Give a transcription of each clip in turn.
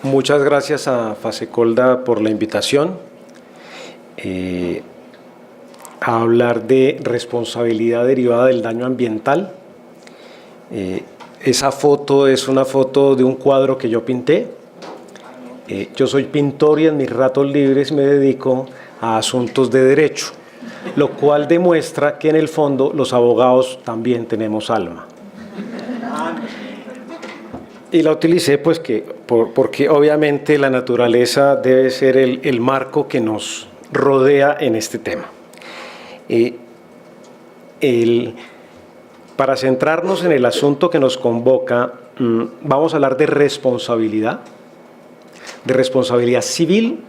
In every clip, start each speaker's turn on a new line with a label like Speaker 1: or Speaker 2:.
Speaker 1: Muchas gracias a Fasecolda por la invitación a hablar de responsabilidad derivada del daño ambiental. Esa foto es una foto de un cuadro que yo pinté. Yo soy pintor y en mis ratos libres me dedico a asuntos de derecho, lo cual demuestra que en el fondo los abogados también tenemos alma. Y la utilicé pues porque obviamente la naturaleza debe ser el marco que nos rodea en este tema. Para centrarnos en el asunto que nos convoca, vamos a hablar de responsabilidad civil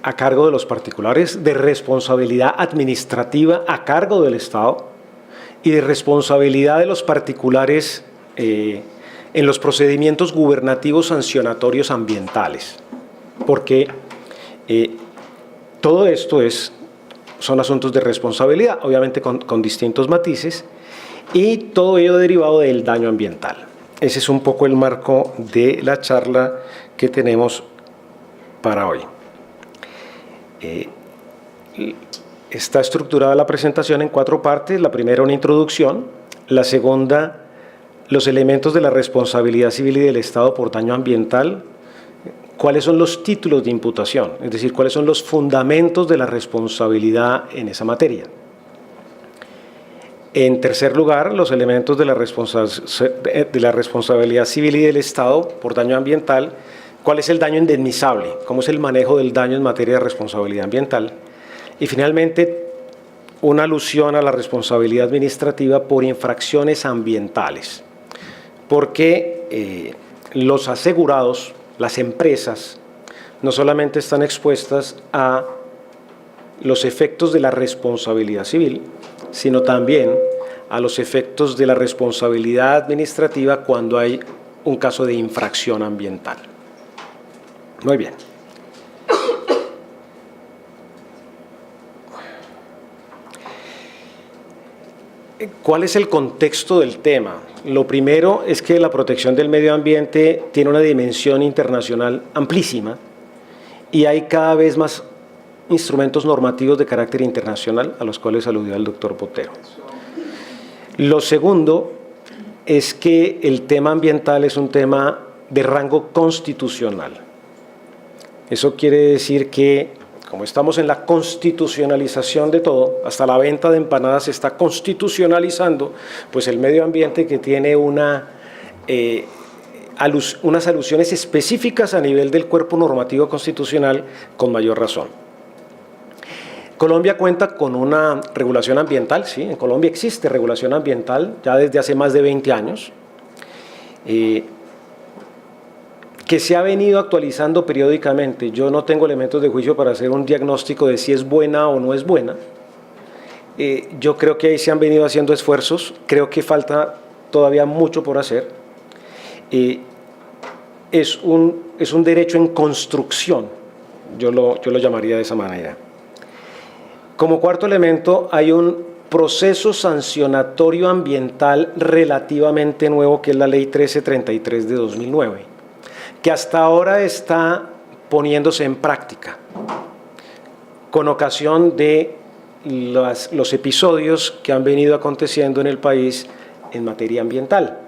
Speaker 1: a cargo de los particulares, de responsabilidad administrativa a cargo del Estado y de responsabilidad de los particulares en los procedimientos gubernativos sancionatorios ambientales, porque todo esto son asuntos de responsabilidad, obviamente con distintos matices, y todo ello derivado del daño ambiental. Ese es un poco el marco de la charla que tenemos para hoy. Está estructurada la presentación en 4 partes. La primera, una introducción. La segunda, los elementos de la responsabilidad civil y del Estado por daño ambiental. ¿Cuáles son los títulos de imputación? Es decir, ¿cuáles son los fundamentos de la responsabilidad en esa materia? En tercer lugar, los elementos de la responsabilidad civil y del Estado por daño ambiental. ¿Cuál es el daño indemnizable? ¿Cómo es el manejo del daño en materia de responsabilidad ambiental? Y finalmente, una alusión a la responsabilidad administrativa por infracciones ambientales. Porque los asegurados, las empresas, no solamente están expuestas a los efectos de la responsabilidad civil, sino también a los efectos de la responsabilidad administrativa cuando hay un caso de infracción ambiental. Muy bien. ¿Cuál es el contexto del tema? Lo primero es que la protección del medio ambiente tiene una dimensión internacional amplísima y hay cada vez más instrumentos normativos de carácter internacional a los cuales aludió el doctor Botero. Lo segundo es que el tema ambiental es un tema de rango constitucional. Eso quiere decir que, como estamos en la constitucionalización de todo, hasta la venta de empanadas se está constitucionalizando, pues el medio ambiente que tiene unas alusiones específicas a nivel del cuerpo normativo constitucional con mayor razón. Colombia cuenta con una regulación ambiental, sí, en Colombia existe regulación ambiental ya desde hace más de 20 años, que se ha venido actualizando periódicamente. Yo no tengo elementos de juicio para hacer un diagnóstico de si es buena o no es buena. Yo creo que ahí se han venido haciendo esfuerzos, creo que falta todavía mucho por hacer. Es un derecho en construcción, yo lo llamaría de esa manera. Como cuarto elemento, hay un proceso sancionatorio ambiental relativamente nuevo, que es la Ley 1333 de 2009, que hasta ahora está poniéndose en práctica, con ocasión de los episodios que han venido aconteciendo en el país en materia ambiental.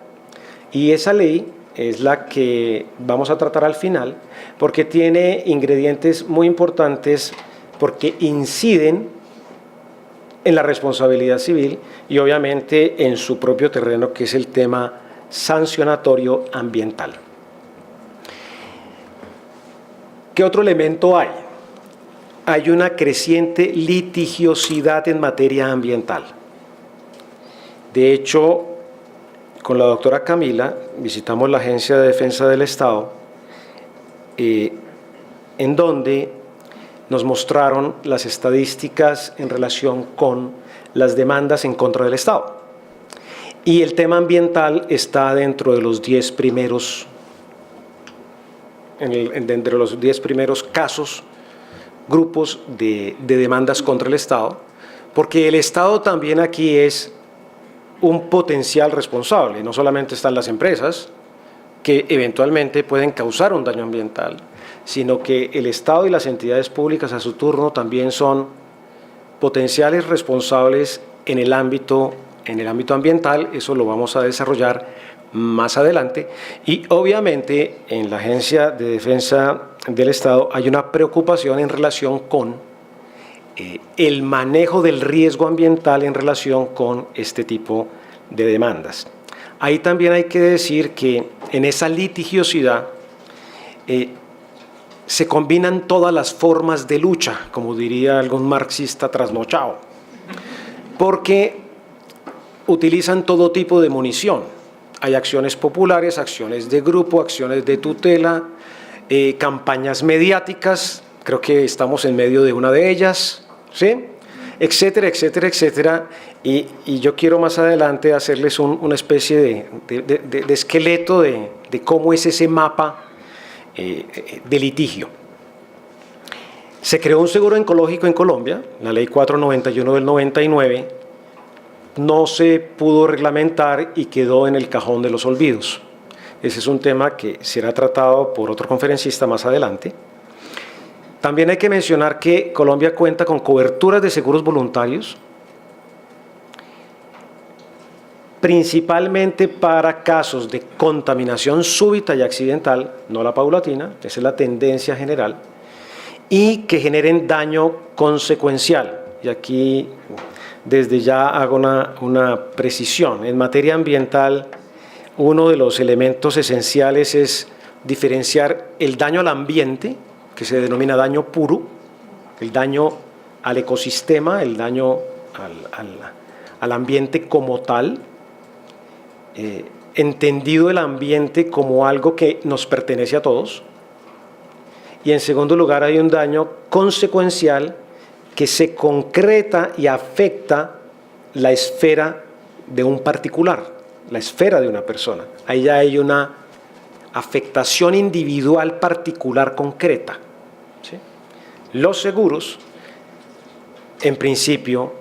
Speaker 1: Y esa ley es la que vamos a tratar al final, porque tiene ingredientes muy importantes, porque inciden en la responsabilidad civil y obviamente en su propio terreno, que es el tema sancionatorio ambiental. ¿Qué otro elemento hay? Hay una creciente litigiosidad en materia ambiental. De hecho, con la doctora Camila visitamos la Agencia de Defensa del Estado, en donde nos mostraron las estadísticas en relación con las demandas en contra del Estado. Y el tema ambiental está dentro de los 10 primeros, dentro de los 10 primeros casos, grupos de demandas contra el Estado, porque el Estado también aquí es un potencial responsable. No solamente están las empresas, que eventualmente pueden causar un daño ambiental, sino que el Estado y las entidades públicas a su turno también son potenciales responsables en el ámbito ambiental. Eso lo vamos a desarrollar más adelante. Y obviamente en la Agencia de Defensa del Estado hay una preocupación en relación con el manejo del riesgo ambiental en relación con este tipo de demandas. Ahí también hay que decir que en esa litigiosidad se combinan todas las formas de lucha, como diría algún marxista trasnochado, porque utilizan todo tipo de munición. Hay acciones populares, acciones de grupo, acciones de tutela, campañas mediáticas, creo que estamos en medio de una de ellas, ¿sí? Etcétera, etcétera, etcétera. Y yo quiero más adelante hacerles una especie de esqueleto de cómo es ese mapa de litigio. Se creó un seguro ecológico en Colombia, la Ley 491 del 99, no se pudo reglamentar y quedó en el cajón de los olvidos. Ese es un tema que será tratado por otro conferencista más adelante. También hay que mencionar que Colombia cuenta con coberturas de seguros voluntarios, principalmente para casos de contaminación súbita y accidental, no la paulatina, esa es la tendencia general, y que generen daño consecuencial. Y aquí desde ya hago una precisión. En materia ambiental, uno de los elementos esenciales es diferenciar el daño al ambiente, que se denomina daño puro, el daño al ecosistema, el daño al ambiente como tal, entendido el ambiente como algo que nos pertenece a todos. Y en segundo lugar hay un daño consecuencial que se concreta y afecta la esfera de un particular, la esfera de una persona. Ahí ya hay una afectación individual particular concreta, ¿sí? Los seguros, en principio,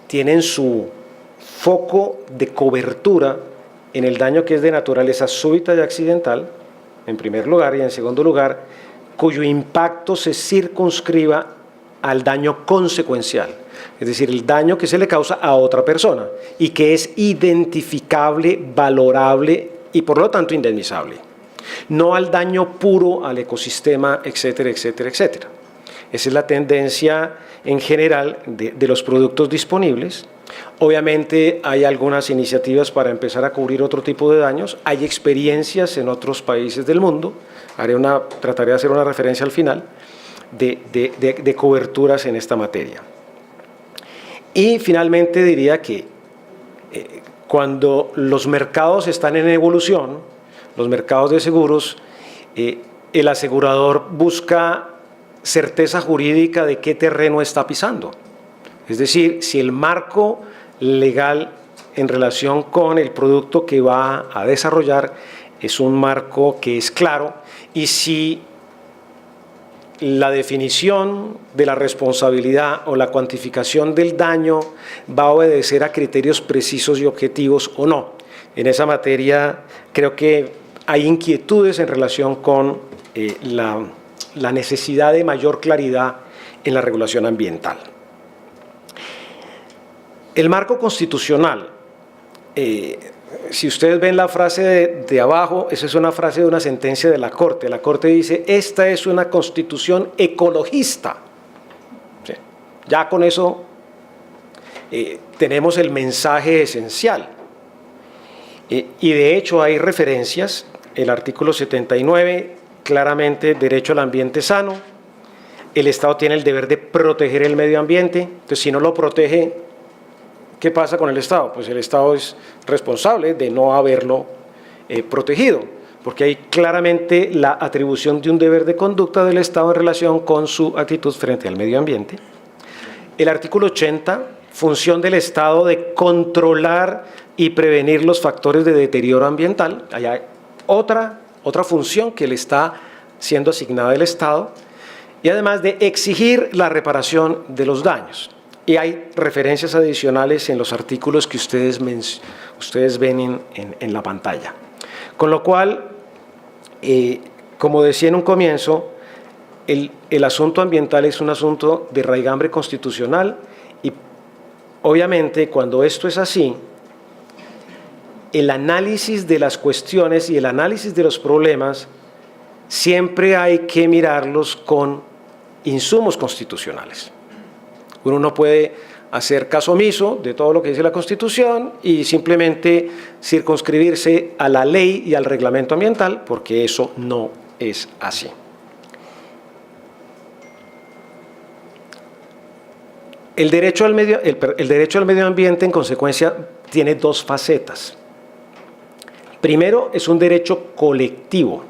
Speaker 1: tienen su foco de cobertura en el daño que es de naturaleza súbita y accidental, en primer lugar, y en segundo lugar, cuyo impacto se circunscriba al daño consecuencial, es decir, el daño que se le causa a otra persona y que es identificable, valorable y por lo tanto indemnizable, no al daño puro al ecosistema, etcétera, etcétera, etcétera. Esa es la tendencia en general de los productos disponibles. Obviamente hay algunas iniciativas para empezar a cubrir otro tipo de daños, hay experiencias en otros países del mundo, trataré de hacer una referencia al final, de coberturas en esta materia. Y finalmente diría que cuando los mercados están en evolución, los mercados de seguros, el asegurador busca certeza jurídica de qué terreno está pisando. Es decir, si el marco legal en relación con el producto que va a desarrollar es un marco que es claro y si la definición de la responsabilidad o la cuantificación del daño va a obedecer a criterios precisos y objetivos o no. En esa materia creo que hay inquietudes en relación con la necesidad de mayor claridad en la regulación ambiental. El marco constitucional, si ustedes ven la frase de abajo, esa es una frase de una sentencia de la Corte. La Corte dice, esta es una constitución ecologista. ¿Sí? Ya con eso tenemos el mensaje esencial. Y de hecho hay referencias, el artículo 79, claramente derecho al ambiente sano, el Estado tiene el deber de proteger el medio ambiente, entonces si no lo protege, ¿qué pasa con el Estado? Pues el Estado es responsable de no haberlo protegido, porque hay claramente la atribución de un deber de conducta del Estado en relación con su actitud frente al medio ambiente. El artículo 80, función del Estado de controlar y prevenir los factores de deterioro ambiental. Allá hay otra función que le está siendo asignada al Estado, y además de exigir la reparación de los daños. Y hay referencias adicionales en los artículos que ustedes ven en la pantalla. Con lo cual, como decía en un comienzo, el asunto ambiental es un asunto de raigambre constitucional y obviamente cuando esto es así, el análisis de las cuestiones y el análisis de los problemas siempre hay que mirarlos con insumos constitucionales. Uno no puede hacer caso omiso de todo lo que dice la Constitución y simplemente circunscribirse a la ley y al reglamento ambiental, porque eso no es así. El derecho al medio ambiente, en consecuencia, tiene dos facetas. Primero, es un derecho colectivo.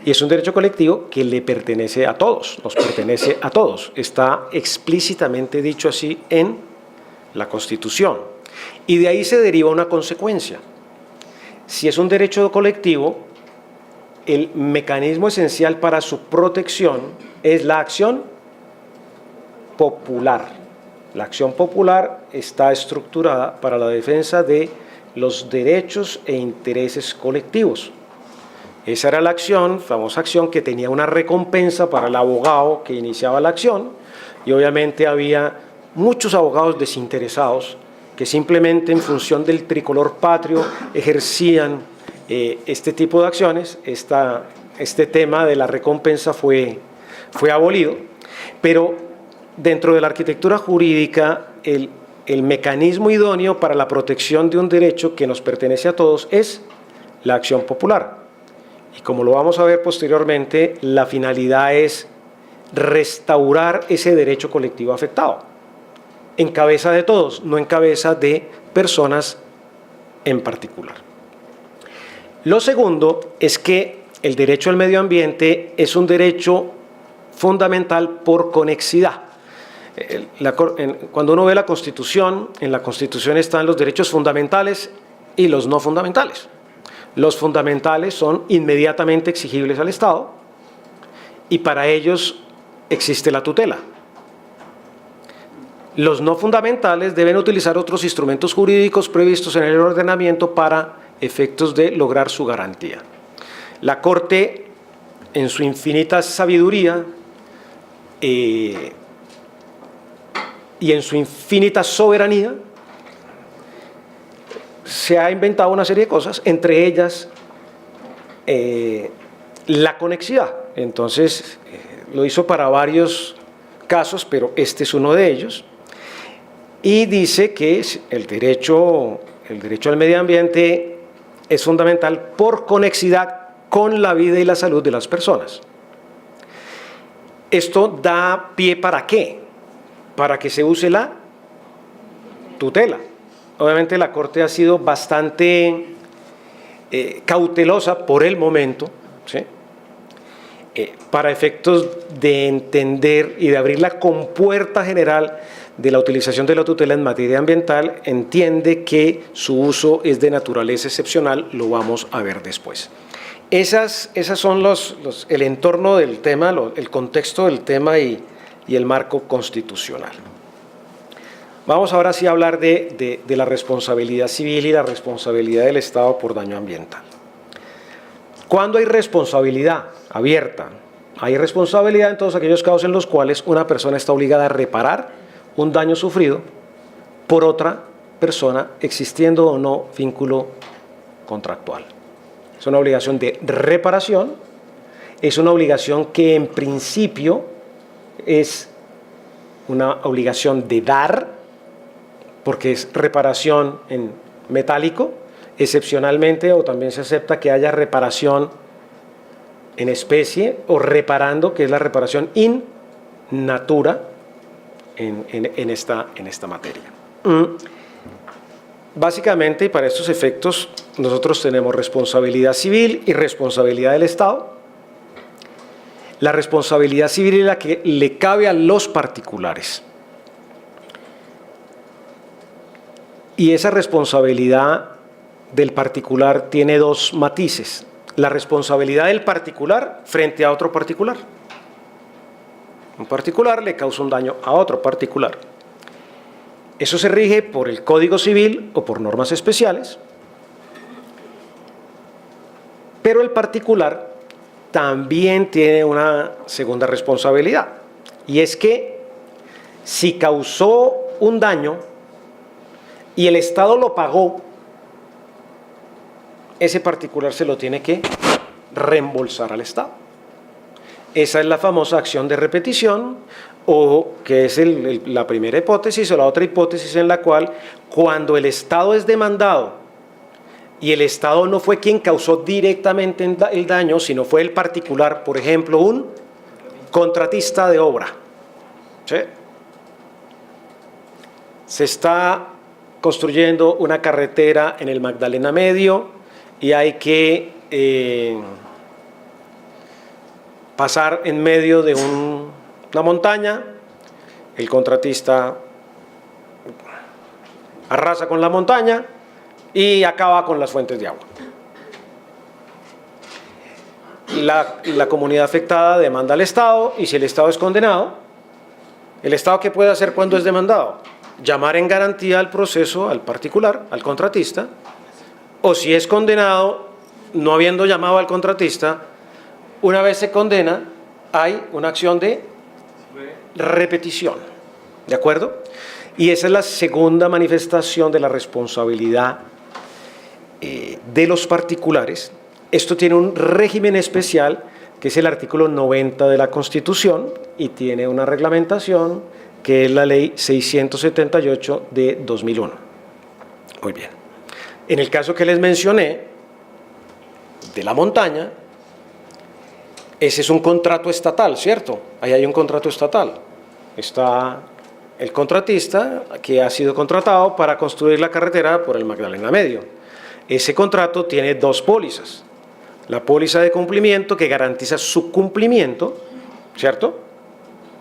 Speaker 1: Y es un derecho colectivo que le pertenece a todos, nos pertenece a todos. Está explícitamente dicho así en la Constitución. Y de ahí se deriva una consecuencia. Si es un derecho colectivo, el mecanismo esencial para su protección es la acción popular. La acción popular está estructurada para la defensa de los derechos e intereses colectivos. Esa era la acción, famosa acción, que tenía una recompensa para el abogado que iniciaba la acción, y obviamente había muchos abogados desinteresados que simplemente en función del tricolor patrio ejercían este tipo de acciones. Este tema de la recompensa fue abolido, pero dentro de la arquitectura jurídica el mecanismo idóneo para la protección de un derecho que nos pertenece a todos es la acción popular. Y como lo vamos a ver posteriormente, la finalidad es restaurar ese derecho colectivo afectado, en cabeza de todos, no en cabeza de personas en particular. Lo segundo es que el derecho al medio ambiente es un derecho fundamental por conexidad. Cuando uno ve la Constitución, en la Constitución están los derechos fundamentales y los no fundamentales. Los fundamentales son inmediatamente exigibles al Estado y para ellos existe la tutela. Los no fundamentales deben utilizar otros instrumentos jurídicos previstos en el ordenamiento para efectos de lograr su garantía. La Corte, en su infinita sabiduría y en su infinita soberanía, se ha inventado una serie de cosas, entre ellas la conexidad. Entonces, lo hizo para varios casos, pero este es uno de ellos. Y dice que el derecho al medio ambiente es fundamental por conexidad con la vida y la salud de las personas. Esto da pie ¿para qué? Para que se use la tutela. Obviamente la Corte ha sido bastante cautelosa por el momento, ¿sí? Para efectos de entender y de abrir la compuerta general de la utilización de la tutela en materia ambiental, entiende que su uso es de naturaleza excepcional, lo vamos a ver después. Esas son el entorno del tema, el contexto del tema y el marco constitucional. Vamos ahora sí a hablar de la responsabilidad civil y la responsabilidad del Estado por daño ambiental. ¿Cuándo hay responsabilidad abierta? Hay responsabilidad en todos aquellos casos en los cuales una persona está obligada a reparar un daño sufrido por otra persona, existiendo o no vínculo contractual. Es una obligación de reparación, es una obligación que en principio es una obligación de dar, porque es reparación en metálico, excepcionalmente, o también se acepta que haya reparación en especie o reparando, que es la reparación in natura en esta materia. Básicamente, para estos efectos, nosotros tenemos responsabilidad civil y responsabilidad del Estado. La responsabilidad civil es la que le cabe a los particulares. Y esa responsabilidad del particular tiene dos matices. La responsabilidad del particular frente a otro particular. Un particular le causa un daño a otro particular. Eso se rige por el Código Civil o por normas especiales. Pero el particular también tiene una segunda responsabilidad, y es que si causó un daño y el Estado lo pagó, ese particular se lo tiene que reembolsar al Estado. Esa es la famosa acción de repetición, o que es la primera hipótesis, o la otra hipótesis en la cual, cuando el Estado es demandado y el Estado no fue quien causó directamente el daño, sino fue el particular, por ejemplo, un contratista de obra. ¿Sí? Se está construyendo una carretera en el Magdalena Medio y hay que pasar en medio de una montaña. El contratista arrasa con la montaña y acaba con las fuentes de agua. La comunidad afectada demanda al Estado, y si el Estado es condenado, ¿el Estado qué puede hacer cuando es demandado? Llamar en garantía al proceso al particular, al contratista, o si es condenado, no habiendo llamado al contratista, una vez se condena, hay una acción de repetición, ¿de acuerdo? Y esa es la segunda manifestación de la responsabilidad de los particulares. Esto tiene un régimen especial, que es el artículo 90 de la Constitución, y tiene una reglamentación, que es la Ley 678 de 2001. Muy bien. En el caso que les mencioné, de la montaña, ese es un contrato estatal, ¿cierto? Ahí hay un contrato estatal. Está el contratista que ha sido contratado para construir la carretera por el Magdalena Medio. Ese contrato tiene dos pólizas. La póliza de cumplimiento, que garantiza su cumplimiento, ¿cierto?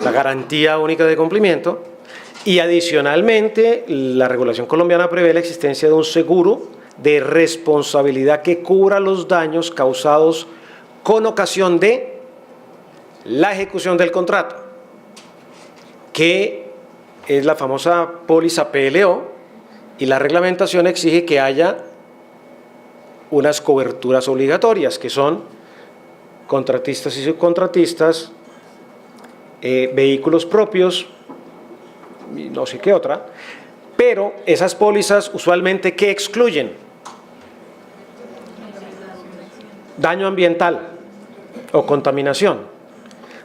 Speaker 1: La garantía única de cumplimiento. Y adicionalmente, la regulación colombiana prevé la existencia de un seguro de responsabilidad que cubra los daños causados con ocasión de la ejecución del contrato, que es la famosa póliza PLO, y la reglamentación exige que haya unas coberturas obligatorias, que son contratistas y subcontratistas, vehículos propios, y no sé qué otra, pero esas pólizas usualmente, ¿qué excluyen? Daño ambiental o contaminación,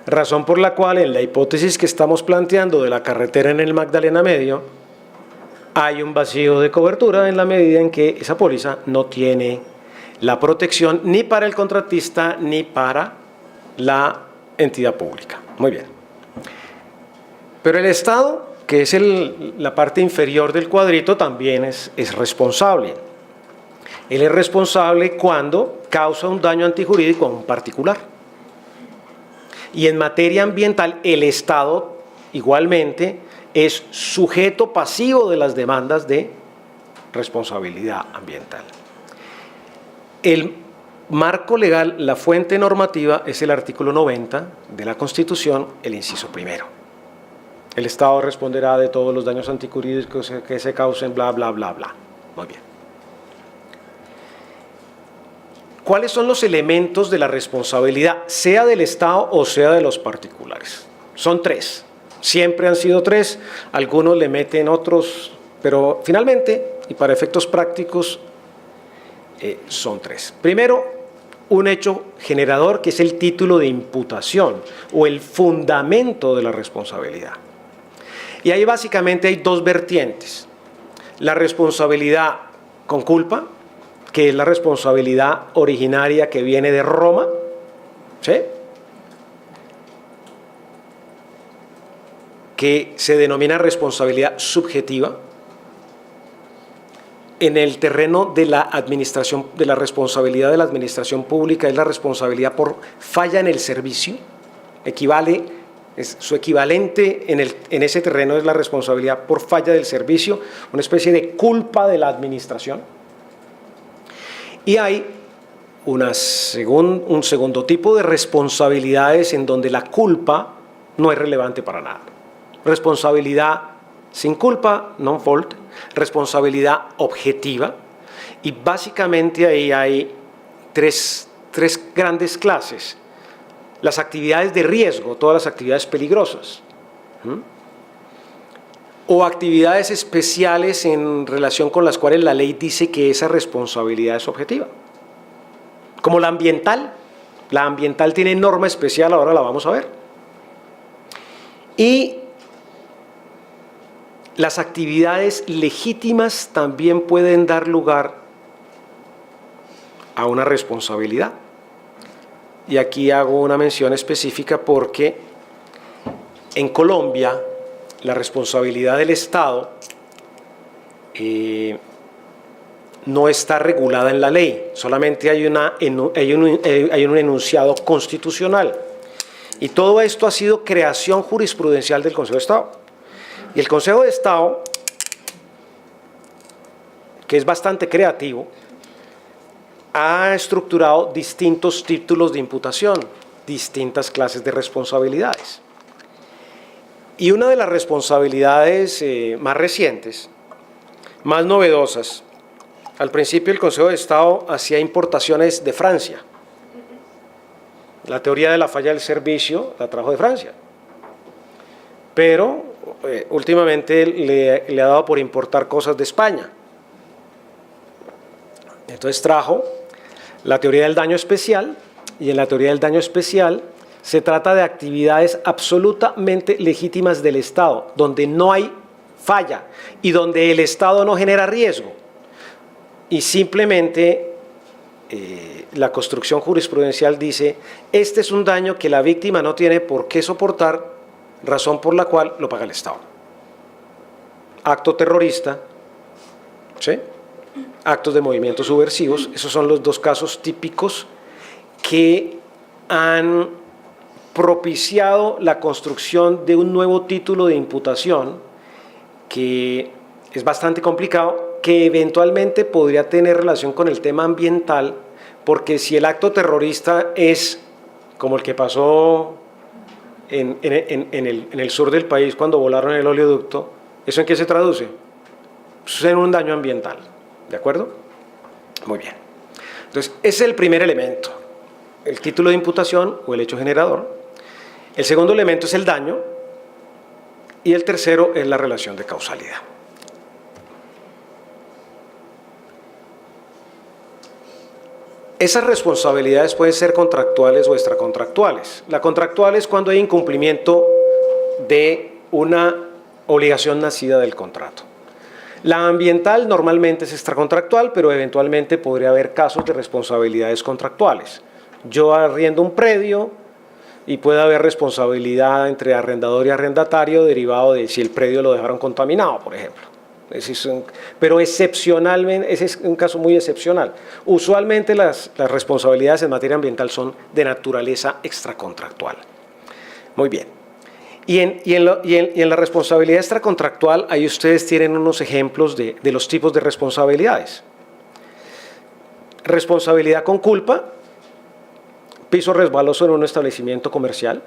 Speaker 1: razón por la cual en la hipótesis que estamos planteando de la carretera en el Magdalena Medio hay un vacío de cobertura, en la medida en que esa póliza no tiene la protección ni para el contratista ni para la entidad pública. Muy bien. Pero el Estado, que es la parte inferior del cuadrito, también es responsable. Él es responsable cuando causa un daño antijurídico a un particular. Y en materia ambiental, el Estado igualmente es sujeto pasivo de las demandas de responsabilidad ambiental. El marco legal, la fuente normativa, es el artículo 90 de la Constitución, el inciso primero. El Estado responderá de todos los daños antijurídicos que se causen, bla, bla, bla, bla. Muy bien. ¿Cuáles son los elementos de la responsabilidad, sea del Estado o sea de los particulares? Son tres. Siempre han sido tres. Algunos le meten otros, pero finalmente, y para efectos prácticos, son tres. Primero, un hecho generador, que es el título de imputación o el fundamento de la responsabilidad. Y ahí básicamente hay dos vertientes. La responsabilidad con culpa, que es la responsabilidad originaria que viene de Roma, ¿sí?, que se denomina responsabilidad subjetiva. En el terreno de la administración, de la responsabilidad de la administración pública, es la responsabilidad por falla en el servicio, su equivalente en ese terreno es la responsabilidad por falla del servicio, una especie de culpa de la administración. Y hay un segundo tipo de responsabilidades en donde la culpa no es relevante para nada. Responsabilidad sin culpa, non fault, responsabilidad objetiva, y básicamente ahí hay tres tres grandes clases. Las actividades de riesgo, todas las actividades peligrosas. O actividades especiales en relación con las cuales la ley dice que esa responsabilidad es objetiva. Como la ambiental. La ambiental tiene norma especial, ahora la vamos a ver. Y las actividades legítimas también pueden dar lugar a una responsabilidad. Y aquí hago una mención específica porque en Colombia la responsabilidad del Estado no está regulada en la ley, solamente hay un enunciado constitucional. Y todo esto ha sido creación jurisprudencial del Consejo de Estado. Y el Consejo de Estado, que es bastante creativo, ha estructurado distintos títulos de imputación, distintas clases de responsabilidades. Y una de las responsabilidades más recientes, más novedosas, al principio el Consejo de Estado hacía importaciones de Francia. La teoría de la falla del servicio la trajo de Francia. Pero últimamente le ha dado por importar cosas de España. Entonces trajo la teoría del daño especial, y en la teoría del daño especial se trata de actividades absolutamente legítimas del Estado, donde no hay falla y donde el Estado no genera riesgo. Y simplemente la construcción jurisprudencial dice, este es un daño que la víctima no tiene por qué soportar, razón por la cual lo paga el Estado. Acto terrorista, ¿sí? Actos de movimientos subversivos, esos son los dos casos típicos que han propiciado la construcción de un nuevo título de imputación que es bastante complicado, que eventualmente podría tener relación con el tema ambiental, porque si el acto terrorista es como el que pasó en el sur del país cuando volaron el oleoducto, ¿eso en qué se traduce? Pues en un daño ambiental, ¿de acuerdo? Muy bien. Entonces, ese es el primer elemento, el título de imputación o el hecho generador. El segundo elemento es el daño y el tercero es la relación de causalidad. Esas responsabilidades pueden ser contractuales o extracontractuales. La contractual es cuando hay incumplimiento de una obligación nacida del contrato. La ambiental normalmente es extracontractual, pero eventualmente podría haber casos de responsabilidades contractuales. Yo arriendo un predio y puede haber responsabilidad entre arrendador y arrendatario derivado de si el predio lo dejaron contaminado, por ejemplo. Pero excepcionalmente, ese es un caso muy excepcional. Usualmente las responsabilidades en materia ambiental son de naturaleza extracontractual. Muy bien. Y en la responsabilidad extracontractual, ahí ustedes tienen unos ejemplos de los tipos de responsabilidades. Responsabilidad con culpa, piso resbaloso en un establecimiento comercial.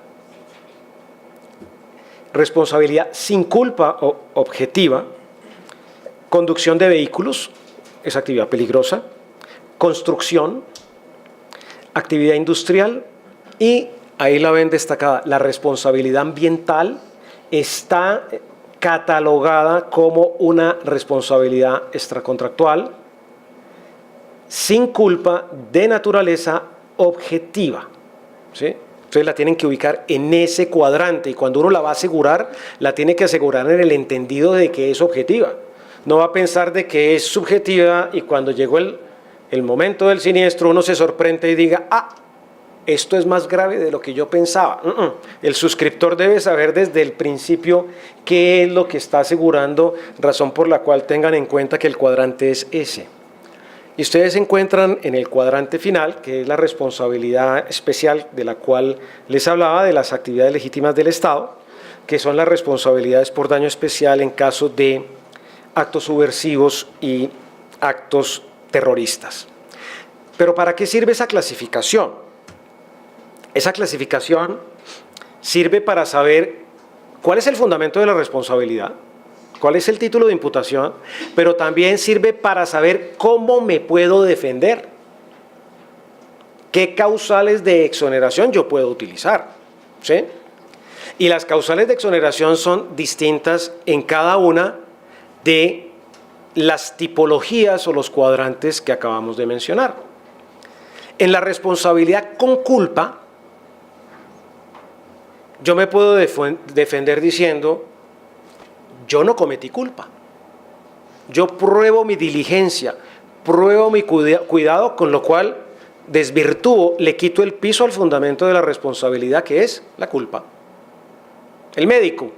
Speaker 1: Responsabilidad sin culpa objetiva, conducción de vehículos, es actividad peligrosa, construcción, actividad industrial y ahí la ven destacada, la responsabilidad ambiental está catalogada como una responsabilidad extracontractual sin culpa de naturaleza objetiva, ¿sí? Entonces la tienen que ubicar en ese cuadrante y cuando uno la va a asegurar, la tiene que asegurar en el entendido de que es objetiva. No va a pensar de que es subjetiva y cuando llegó el momento del siniestro uno se sorprende y diga, esto es más grave de lo que yo pensaba. El suscriptor debe saber desde el principio qué es lo que está asegurando, razón por la cual tengan en cuenta que el cuadrante es ese. Y ustedes encuentran en el cuadrante final, que es la responsabilidad especial de la cual les hablaba, de las actividades legítimas del Estado, que son las responsabilidades por daño especial en caso de actos subversivos y actos terroristas. Pero ¿para qué sirve esa clasificación? Esa clasificación sirve para saber cuál es el fundamento de la responsabilidad, cuál es el título de imputación, pero también sirve para saber cómo me puedo defender. qué causales de exoneración yo puedo utilizar, ¿sí? Y las causales de exoneración son distintas en cada una de las tipologías o los cuadrantes que acabamos de mencionar. En la responsabilidad con culpa, yo me puedo defender diciendo, yo no cometí culpa. Yo pruebo mi diligencia, pruebo mi cuidado, con lo cual desvirtúo, le quito el piso al fundamento de la responsabilidad, que es la culpa. El médico.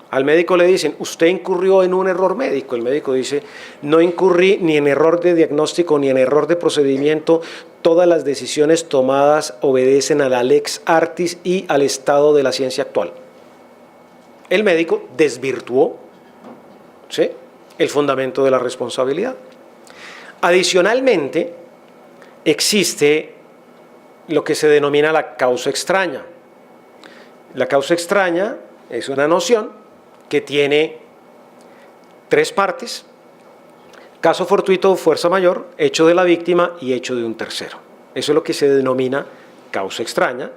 Speaker 1: Al médico le dicen, usted incurrió en un error médico. El médico dice, no incurrí ni en error de diagnóstico ni en error de procedimiento. Todas las decisiones tomadas obedecen a la lex artis y al estado de la ciencia actual. El médico desvirtuó, ¿sí?, el fundamento de la responsabilidad. Adicionalmente, existe lo que se denomina la causa extraña. La causa extraña es una noción que tiene tres partes: caso fortuito, fuerza mayor, hecho de la víctima y hecho de un tercero. Eso es lo que se denomina causa extraña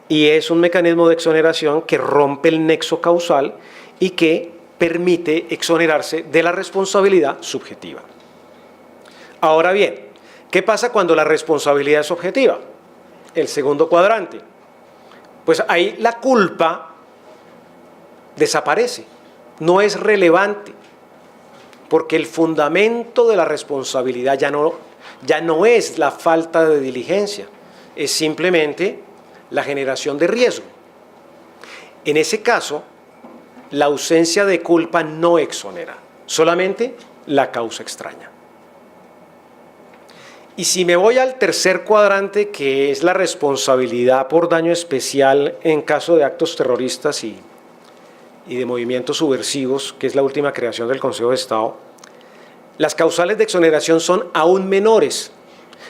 Speaker 1: y es un mecanismo de exoneración que rompe el nexo causal y que permite exonerarse de la responsabilidad subjetiva. Ahora bien, ¿qué pasa cuando la responsabilidad es objetiva? El segundo cuadrante. Pues ahí la culpa desaparece, no es relevante, porque el fundamento de la responsabilidad ya no es la falta de diligencia, es simplemente la generación de riesgo. En ese caso, la ausencia de culpa no exonera, solamente la causa extraña. Y si me voy al tercer cuadrante, que es la responsabilidad por daño especial en caso de actos terroristas y de movimientos subversivos, que es la última creación del Consejo de Estado, las causales de exoneración son aún menores,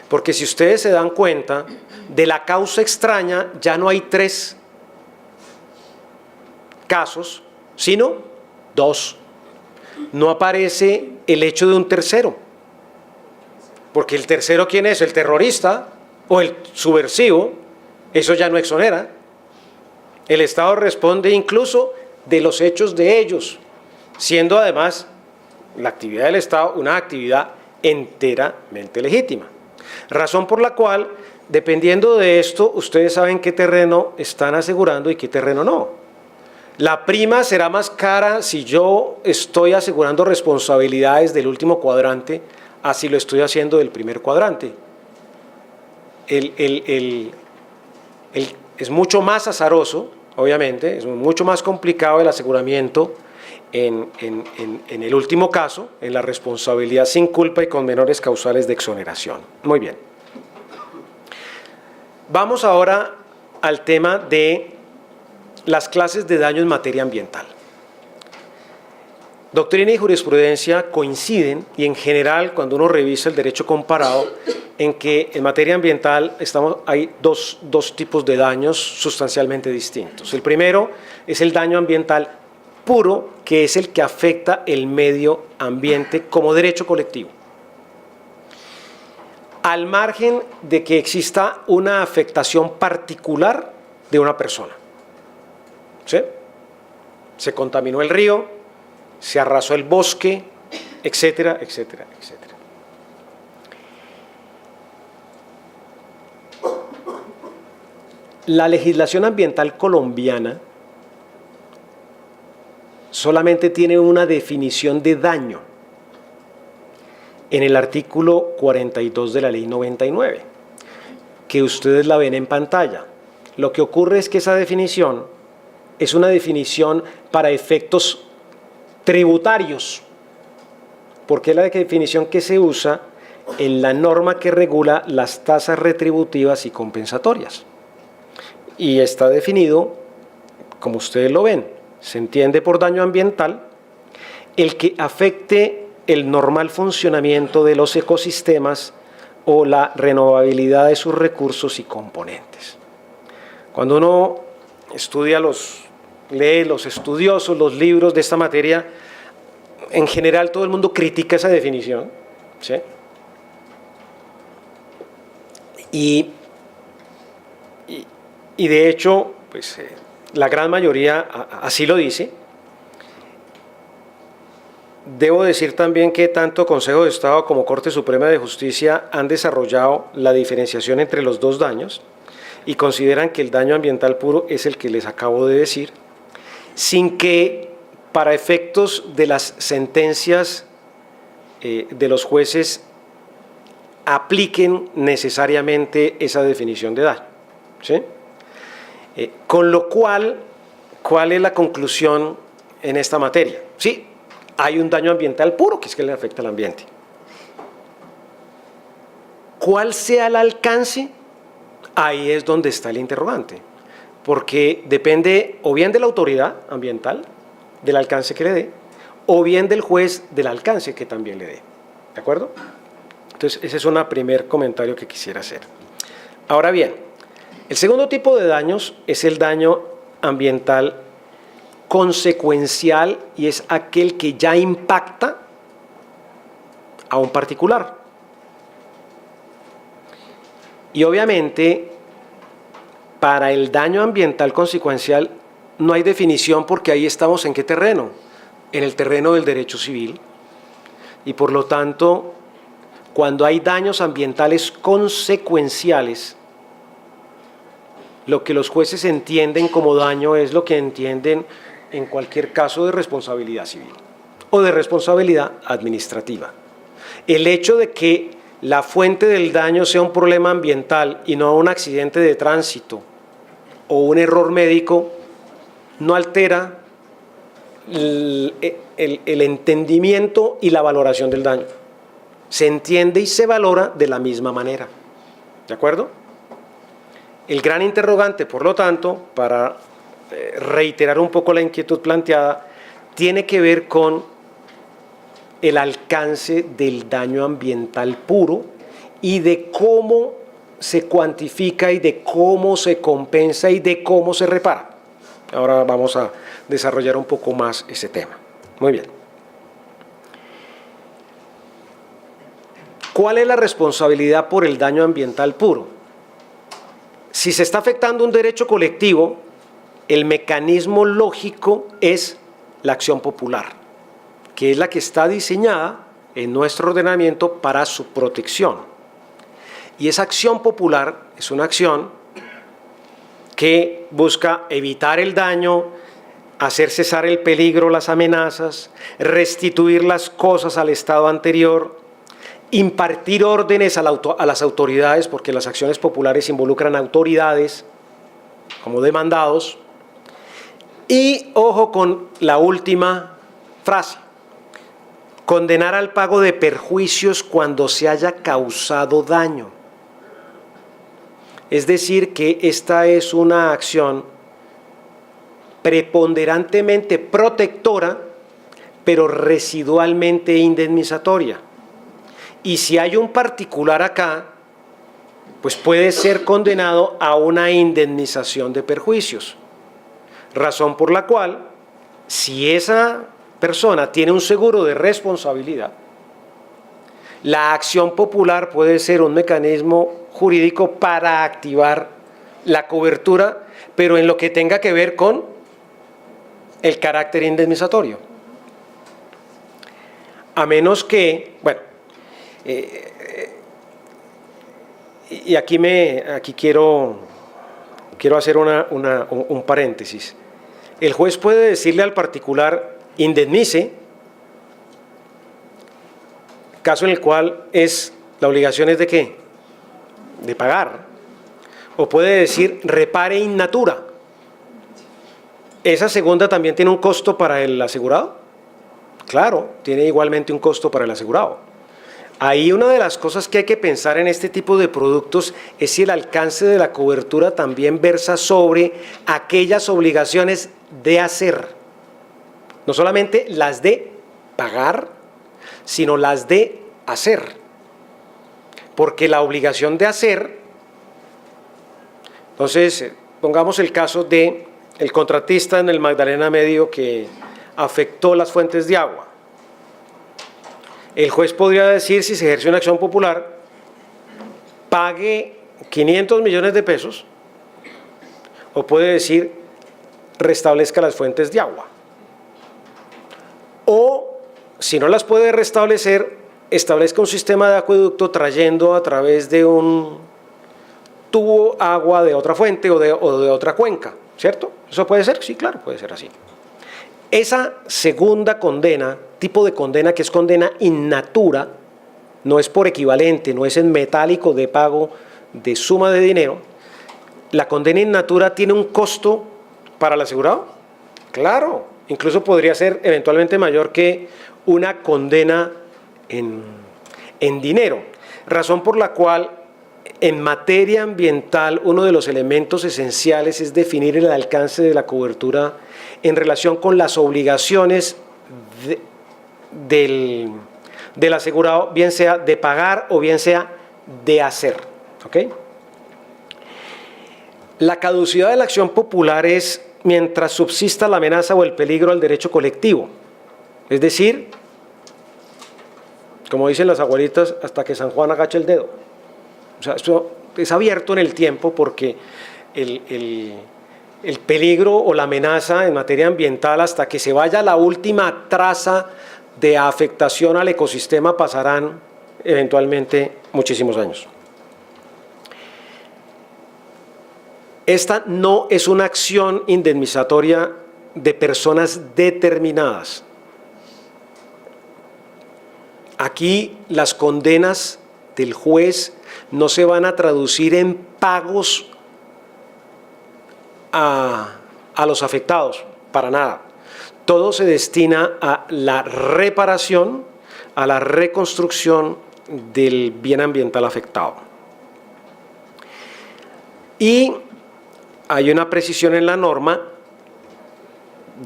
Speaker 1: porque si ustedes se dan cuenta, de la causa extraña ya no hay 3 casos, sino 2. No aparece el hecho de un tercero, porque el tercero, ¿quién es? El terrorista o el subversivo. Eso ya no exonera. El Estado responde incluso de los hechos de ellos, siendo además la actividad del Estado una actividad enteramente legítima. Razón por la cual, dependiendo de esto, ustedes saben qué terreno están asegurando y qué terreno no. La prima será más cara si yo estoy asegurando responsabilidades del último cuadrante, así lo estoy haciendo del primer cuadrante. Es mucho más azaroso, obviamente, es mucho más complicado el aseguramiento en el último caso, en la responsabilidad sin culpa y con menores causales de exoneración. Muy bien. Vamos ahora al tema de las clases de daño en materia ambiental. Doctrina y jurisprudencia coinciden, y en general cuando uno revisa el derecho comparado, en que en materia ambiental hay dos tipos de daños sustancialmente distintos. El primero es el daño ambiental puro, que es el que afecta el medio ambiente como derecho colectivo, al margen de que exista una afectación particular de una persona. ¿Sí? Se contaminó el río, se arrasó el bosque, etcétera, etcétera, etcétera. La legislación ambiental colombiana solamente tiene una definición de daño en el artículo 42 de la Ley 99, que ustedes la ven en pantalla. Lo que ocurre es que esa definición es una definición para efectos tributarios, porque es la definición que se usa en la norma que regula las tasas retributivas y compensatorias. Y está definido, como ustedes lo ven, se entiende por daño ambiental el que afecte el normal funcionamiento de los ecosistemas o la renovabilidad de sus recursos y componentes. Cuando uno lee los estudiosos, los libros de esta materia, en general todo el mundo critica esa definición, ¿sí? Y y de hecho, pues, la gran mayoría así lo dice. Debo decir también que tanto Consejo de Estado como Corte Suprema de Justicia han desarrollado la diferenciación entre los dos daños y consideran que el daño ambiental puro es el que les acabo de decir, sin que para efectos de las sentencias de los jueces apliquen necesariamente esa definición de daño, ¿sí? Con lo cual, ¿cuál es la conclusión en esta materia? Sí, hay un daño ambiental puro, que es que le afecta al ambiente. ¿Cuál sea el alcance? Ahí es donde está el interrogante, porque depende o bien de la autoridad ambiental, del alcance que le dé, o bien del juez del alcance que también le dé. ¿De acuerdo? Entonces, ese es un primer comentario que quisiera hacer. Ahora bien, el segundo tipo de daños es el daño ambiental consecuencial y es aquel que ya impacta a un particular. Y obviamente, para el daño ambiental consecuencial no hay definición porque ahí estamos ¿en qué terreno? En el terreno del derecho civil. Y por lo tanto, cuando hay daños ambientales consecuenciales, lo que los jueces entienden como daño es lo que entienden en cualquier caso de responsabilidad civil o de responsabilidad administrativa. El hecho de que la fuente del daño sea un problema ambiental y no un accidente de tránsito o un error médico no altera el entendimiento y la valoración del daño. Se entiende y se valora de la misma manera. ¿De acuerdo? El gran interrogante, por lo tanto, para reiterar un poco la inquietud planteada, tiene que ver con el alcance del daño ambiental puro y de cómo se cuantifica y de cómo se compensa y de cómo se repara. Ahora vamos a desarrollar un poco más ese tema. Muy bien. ¿Cuál es la responsabilidad por el daño ambiental puro? Si se está afectando un derecho colectivo, el mecanismo lógico es la acción popular, que es la que está diseñada en nuestro ordenamiento para su protección. Y esa acción popular es una acción que busca evitar el daño, hacer cesar el peligro, las amenazas, restituir las cosas al estado anterior, impartir órdenes a las autoridades, porque las acciones populares involucran autoridades como demandados, y ojo con la última frase, condenar al pago de perjuicios cuando se haya causado daño. Es decir, que esta es una acción preponderantemente protectora, pero residualmente indemnizatoria. Y si hay un particular acá, pues puede ser condenado a una indemnización de perjuicios. Razón por la cual, si esa persona tiene un seguro de responsabilidad, la acción popular puede ser un mecanismo jurídico para activar la cobertura, pero en lo que tenga que ver con el carácter indemnizatorio. A menos que, bueno, y aquí quiero hacer un paréntesis. El juez puede decirle al particular, indemnice, caso en el cual la obligación es ¿de qué? De pagar. O puede decir, repare in natura. ¿Esa segunda también tiene un costo para el asegurado? Claro, tiene igualmente un costo para el asegurado. Ahí una de las cosas que hay que pensar en este tipo de productos es si el alcance de la cobertura también versa sobre aquellas obligaciones de hacer. No solamente las de pagar, sino las de hacer. Porque la obligación de hacer, entonces, pongamos el caso de el contratista en el Magdalena Medio que afectó las fuentes de agua. El juez podría decir, si se ejerce una acción popular, pague 500 millones de pesos o puede decir restablezca las fuentes de agua. O, si no las puede restablecer, establezca un sistema de acueducto trayendo a través de un tubo agua de otra fuente o de otra cuenca, ¿cierto? ¿Eso puede ser? Sí, claro, puede ser así. Esa segunda condena, tipo de condena que es condena in natura, no es por equivalente, no es en metálico de pago de suma de dinero. ¿La condena in natura tiene un costo para el asegurado? Claro, incluso podría ser eventualmente mayor que una condena en dinero, razón por la cual en materia ambiental uno de los elementos esenciales es definir el alcance de la cobertura en relación con las obligaciones del asegurado, bien sea de pagar o bien sea de hacer. ¿Ok? La caducidad de la acción popular es mientras subsista la amenaza o el peligro al derecho colectivo, es decir, como dicen las abuelitas, hasta que San Juan agache el dedo. O sea, esto es abierto en el tiempo porque el peligro o la amenaza en materia ambiental, hasta que se vaya la última traza de afectación al ecosistema, pasarán eventualmente muchísimos años. Esta no es una acción indemnizatoria de personas determinadas. Aquí las condenas del juez no se van a traducir en pagos a los afectados, para nada. Todo se destina a la reparación, a la reconstrucción del bien ambiental afectado. Y hay una precisión en la norma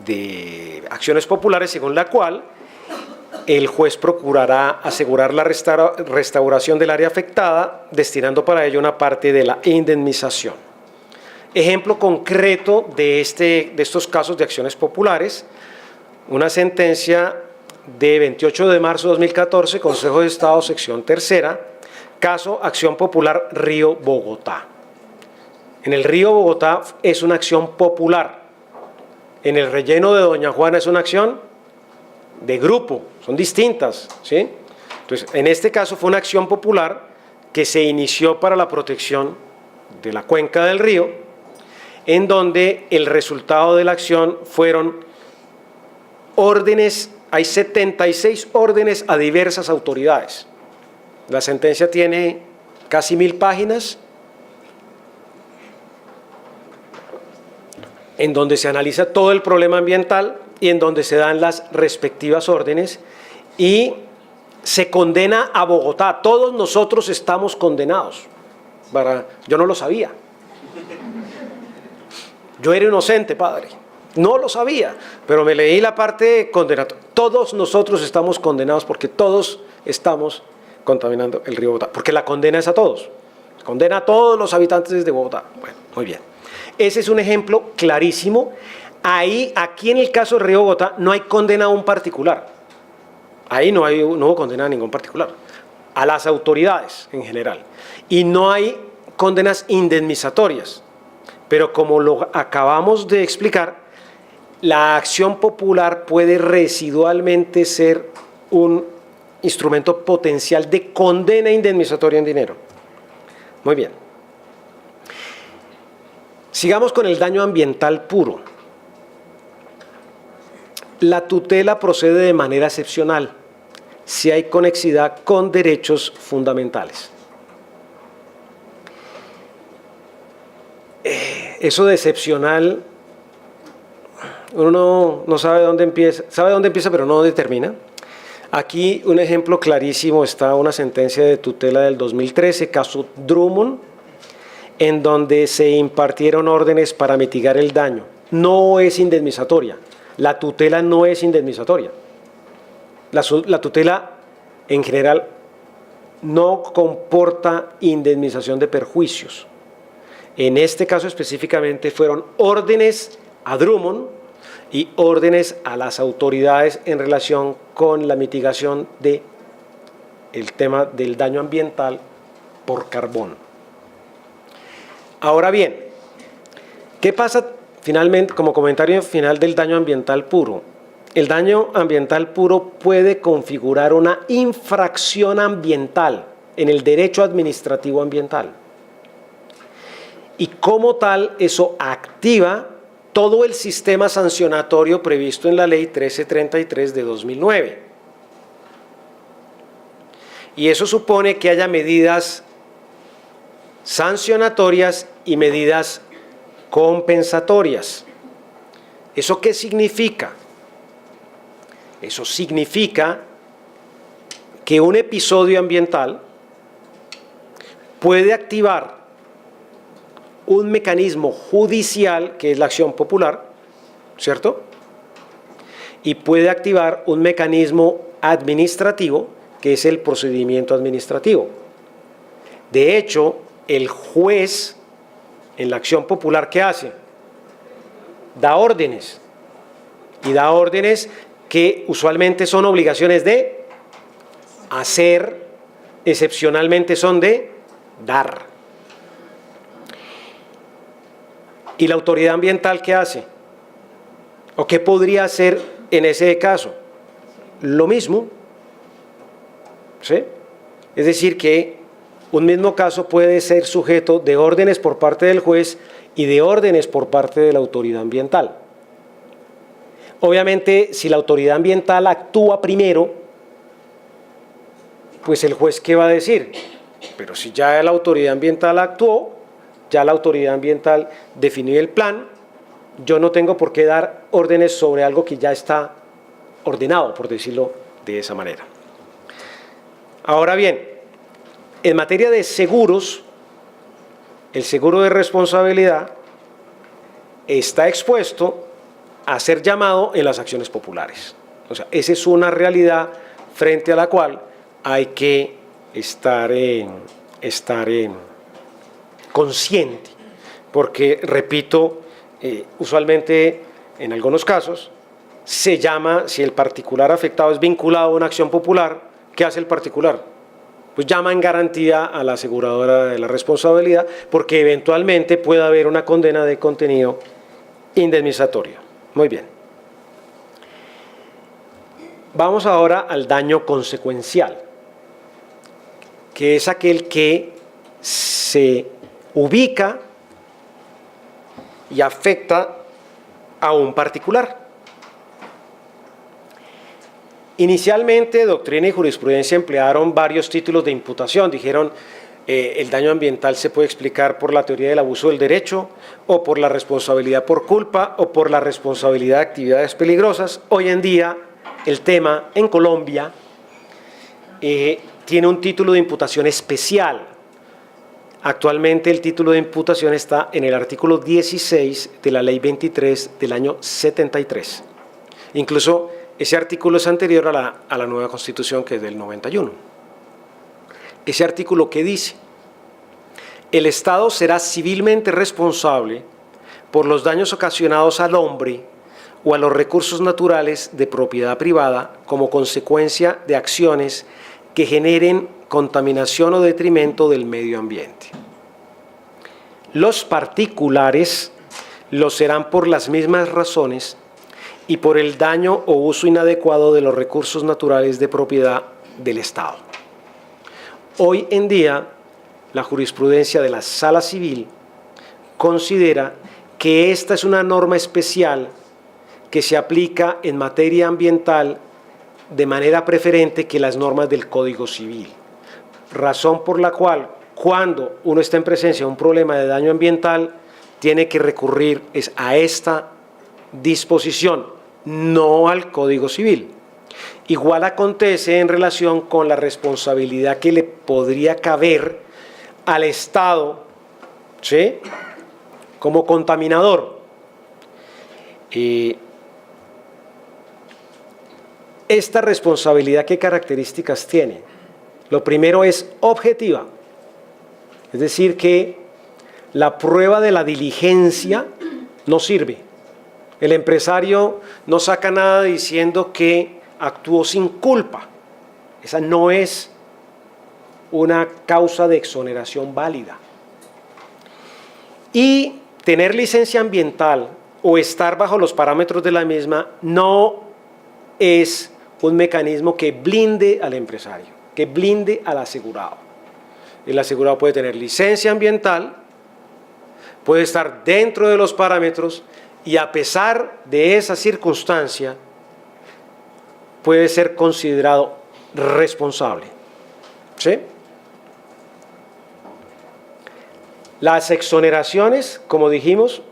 Speaker 1: de acciones populares según la cual el juez procurará asegurar la restauración del área afectada, destinando para ello una parte de la indemnización. Ejemplo concreto de estos casos de acciones populares, una sentencia de 28 de marzo de 2014, Consejo de Estado, sección tercera, caso Acción Popular Río Bogotá. En el Río Bogotá es una acción popular. En el relleno de Doña Juana es una acción de grupo, son distintas, ¿sí? Entonces, en este caso fue una acción popular que se inició para la protección de la cuenca del río, en donde el resultado de la acción fueron órdenes, hay 76 órdenes a diversas autoridades. La sentencia tiene casi 1000 páginas, en donde se analiza todo el problema ambiental y en donde se dan las respectivas órdenes y se condena a Bogotá. Todos nosotros estamos condenados. Yo no lo sabía. Yo era inocente, padre. No lo sabía, pero me leí la parte condenatoria. Todos nosotros estamos condenados porque todos estamos contaminando el río Bogotá. Porque la condena es a todos. Condena a todos los habitantes de Bogotá. Bueno, muy bien. Ese es un ejemplo clarísimo. Aquí en el caso del río Bogotá no hay condena a un particular. Ahí no hubo condena a ningún particular. A las autoridades en general. Y no hay condenas indemnizatorias. Pero como lo acabamos de explicar, la acción popular puede residualmente ser un instrumento potencial de condena indemnizatoria en dinero. Muy bien. Sigamos con el daño ambiental puro. La tutela procede de manera excepcional si hay conexidad con derechos fundamentales. Eso de excepcional, uno no sabe dónde empieza, pero no dónde termina. Aquí un ejemplo clarísimo está una sentencia de tutela del 2013, caso Drummond, en donde se impartieron órdenes para mitigar el daño. No es indemnizatoria. La tutela no es indemnizatoria. La tutela, en general, no comporta indemnización de perjuicios. En este caso específicamente fueron órdenes a Drummond y órdenes a las autoridades en relación con la mitigación del tema del daño ambiental por carbón. Ahora bien, ¿Qué pasa finalmente como comentario final del daño ambiental puro? El daño ambiental puro puede configurar una infracción ambiental en el derecho administrativo ambiental. Y como tal, eso activa todo el sistema sancionatorio previsto en la Ley 1333 de 2009. Y eso supone que haya medidas sancionatorias y medidas compensatorias. ¿Eso qué significa? Eso significa que un episodio ambiental puede activar un mecanismo judicial, que es la acción popular, ¿cierto? Y puede activar un mecanismo administrativo, que es el procedimiento administrativo. De hecho, el juez, en la acción popular, ¿qué hace? Da órdenes. Y da órdenes que usualmente son obligaciones de hacer, excepcionalmente son de dar. ¿Y la autoridad ambiental qué hace? ¿O qué podría hacer en ese caso? Lo mismo. ¿Sí? Es decir, que un mismo caso puede ser sujeto de órdenes por parte del juez y de órdenes por parte de la autoridad ambiental. Obviamente, si la autoridad ambiental actúa primero, pues el juez ¿qué va a decir? Pero si ya la autoridad ambiental actuó, ya la autoridad ambiental definió el plan, yo no tengo por qué dar órdenes sobre algo que ya está ordenado, por decirlo de esa manera. Ahora bien, en materia de seguros, el seguro de responsabilidad está expuesto a ser llamado en las acciones populares. O sea, esa es una realidad frente a la cual hay que estar consciente, porque, repito, usualmente en algunos casos se llama, si el particular afectado es vinculado a una acción popular, ¿qué hace el particular? Pues llama en garantía a la aseguradora de la responsabilidad, porque eventualmente puede haber una condena de contenido indemnizatorio. Muy bien. Vamos ahora al daño consecuencial, que es aquel que se ubica y afecta a un particular. Inicialmente, doctrina y jurisprudencia emplearon varios títulos de imputación. Dijeron, el daño ambiental se puede explicar por la teoría del abuso del derecho, o por la responsabilidad por culpa, o por la responsabilidad de actividades peligrosas. Hoy en día, el tema en Colombia tiene un título de imputación especial. Actualmente el título de imputación está en el artículo 16 de la Ley 23 del año 73. Incluso ese artículo es anterior a la nueva Constitución, que es del 91. Ese artículo que dice: el Estado será civilmente responsable por los daños ocasionados al hombre o a los recursos naturales de propiedad privada como consecuencia de acciones que generen contaminación o detrimento del medio ambiente. Los particulares lo serán por las mismas razones y por el daño o uso inadecuado de los recursos naturales de propiedad del Estado. Hoy en día, la jurisprudencia de la Sala Civil considera que esta es una norma especial que se aplica en materia ambiental de manera preferente que las normas del Código Civil. Razón por la cual, cuando uno está en presencia de un problema de daño ambiental, tiene que recurrir a esta disposición, no al Código Civil. Igual acontece en relación con la responsabilidad que le podría caber al Estado, ¿sí?, como contaminador. Esta responsabilidad, ¿qué características tiene? Lo primero es objetiva, es decir, que la prueba de la diligencia no sirve. El empresario no saca nada diciendo que actuó sin culpa. Esa no es una causa de exoneración válida. Y tener licencia ambiental o estar bajo los parámetros de la misma no es un mecanismo que blinde al empresario, que blinde al asegurado. El asegurado puede tener licencia ambiental, puede estar dentro de los parámetros y a pesar de esa circunstancia puede ser considerado responsable. ¿Sí? Las exoneraciones, como dijimos,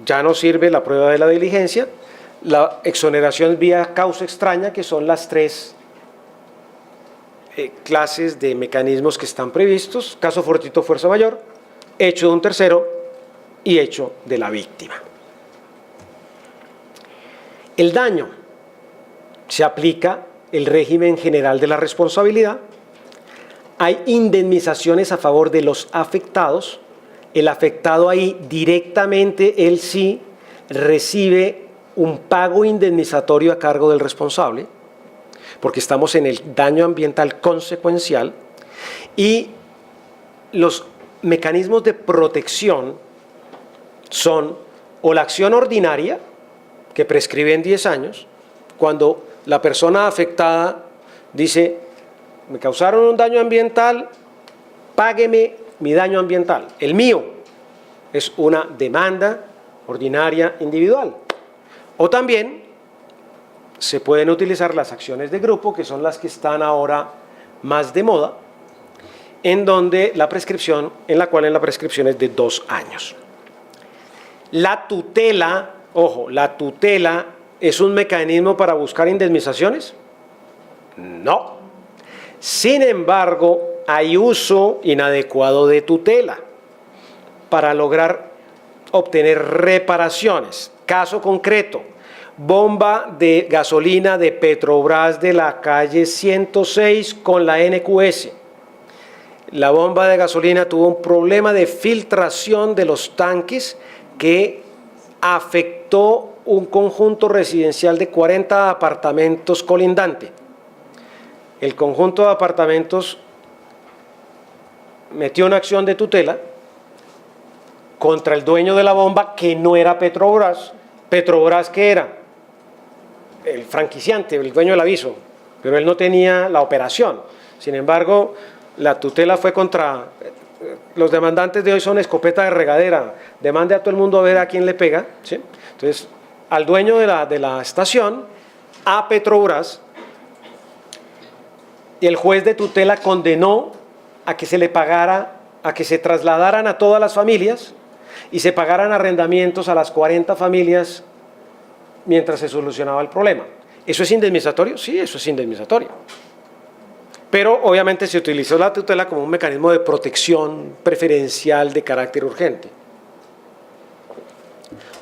Speaker 1: ya no sirve la prueba de la diligencia. La exoneración vía causa extraña, que son las tres clases de mecanismos que están previstos: caso fortuito, fuerza mayor, hecho de un tercero y hecho de la víctima. El daño: se aplica el régimen general de la responsabilidad. Hay indemnizaciones a favor de los afectados. El afectado ahí directamente, él sí recibe un pago indemnizatorio a cargo del responsable, porque estamos en el daño ambiental consecuencial. Y los mecanismos de protección son o la acción ordinaria, que prescribe en 10 años, cuando la persona afectada dice: me causaron un daño ambiental, págueme mi daño ambiental. El mío es una demanda ordinaria individual. O también se pueden utilizar las acciones de grupo, que son las que están ahora más de moda, en donde la prescripción, en la cual la prescripción es de 2 años. La tutela, ojo, la tutela es un mecanismo para buscar indemnizaciones. No. Sin embargo, hay uso inadecuado de tutela para lograr obtener reparaciones. Caso concreto: bomba de gasolina de Petrobras de la calle 106 con la NQS. La bomba de gasolina tuvo un problema de filtración de los tanques que afectó un conjunto residencial de 40 apartamentos colindante. El conjunto de apartamentos metió una acción de tutela contra el dueño de la bomba, que no era Petrobras. ¿Petrobras qué era? El franquiciante, el dueño del aviso, pero él no tenía la operación. Sin embargo, la tutela fue contra... Los demandantes de hoy son escopeta de regadera, demande a todo el mundo a ver a quién le pega, ¿sí? Entonces, al dueño de la estación, a Petrobras, y el juez de tutela condenó a que se le pagara, a que se trasladaran a todas las familias y se pagaran arrendamientos a las 40 familias mientras se solucionaba el problema. ¿Eso es indemnizatorio? Sí, eso es indemnizatorio. Pero obviamente se utilizó la tutela como un mecanismo de protección preferencial de carácter urgente.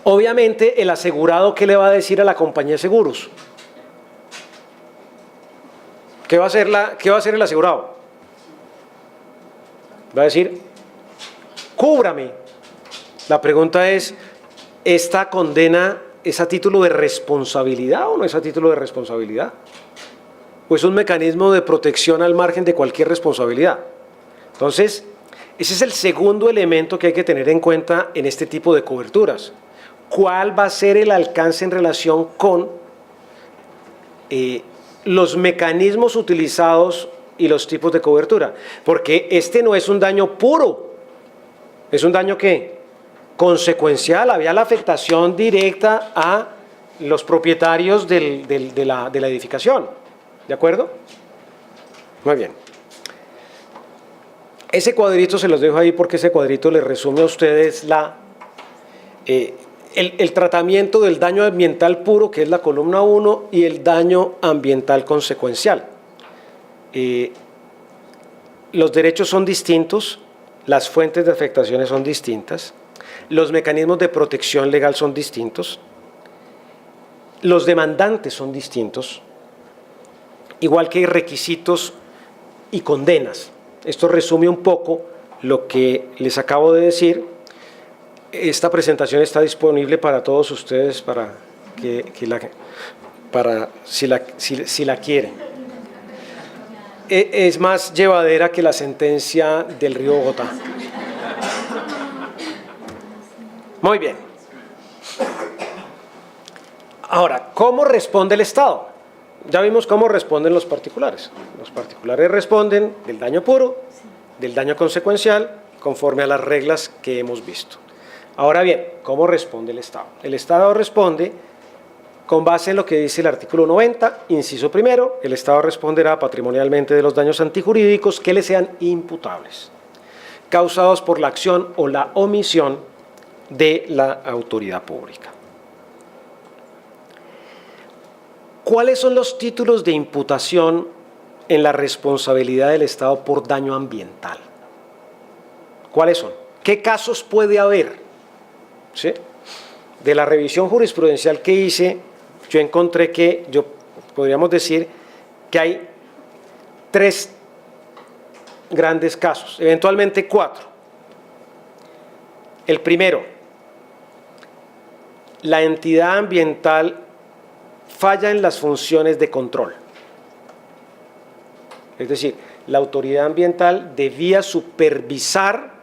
Speaker 1: Obviamente, el asegurado, ¿qué le va a decir a la compañía de seguros? ¿Qué va a hacer el asegurado? Va a decir: cúbrame. La pregunta es: ¿esta condena es a título de responsabilidad o no es a título de responsabilidad? ¿O es un mecanismo de protección al margen de cualquier responsabilidad? Entonces, ese es el segundo elemento que hay que tener en cuenta en este tipo de coberturas. ¿Cuál va a ser el alcance en relación con los mecanismos utilizados y los tipos de cobertura? Porque este no es un daño puro, es un daño que consecuencial, había la afectación directa a los propietarios de la edificación. ¿De acuerdo? Muy bien. Ese cuadrito se los dejo ahí porque ese cuadrito les resume a ustedes el tratamiento del daño ambiental puro, que es la columna 1, y el daño ambiental consecuencial. Los derechos son distintos, las fuentes de afectaciones son distintas, los mecanismos de protección legal son distintos, los demandantes son distintos, igual que hay requisitos y condenas. Esto resume un poco lo que les acabo de decir. Esta presentación está disponible para todos ustedes para si la quieren. Es más llevadera que la sentencia del Río Bogotá. Muy bien. Ahora, ¿cómo responde el Estado? Ya vimos cómo responden los particulares. Los particulares responden del daño puro, del daño consecuencial, conforme a las reglas que hemos visto. Ahora bien, ¿cómo responde el Estado? El Estado responde con base en lo que dice el artículo 90, inciso primero, el Estado responderá patrimonialmente de los daños antijurídicos que le sean imputables, causados por la acción o la omisión de la autoridad pública. ¿Cuáles son los títulos de imputación en la responsabilidad del Estado por daño ambiental? ¿Cuáles son? ¿Qué casos puede haber? ¿Sí? De la revisión jurisprudencial que hice, yo encontré que, podríamos decir, que hay 3 grandes casos, eventualmente 4. El primero, la entidad ambiental falla en las funciones de control. Es decir, la autoridad ambiental debía supervisar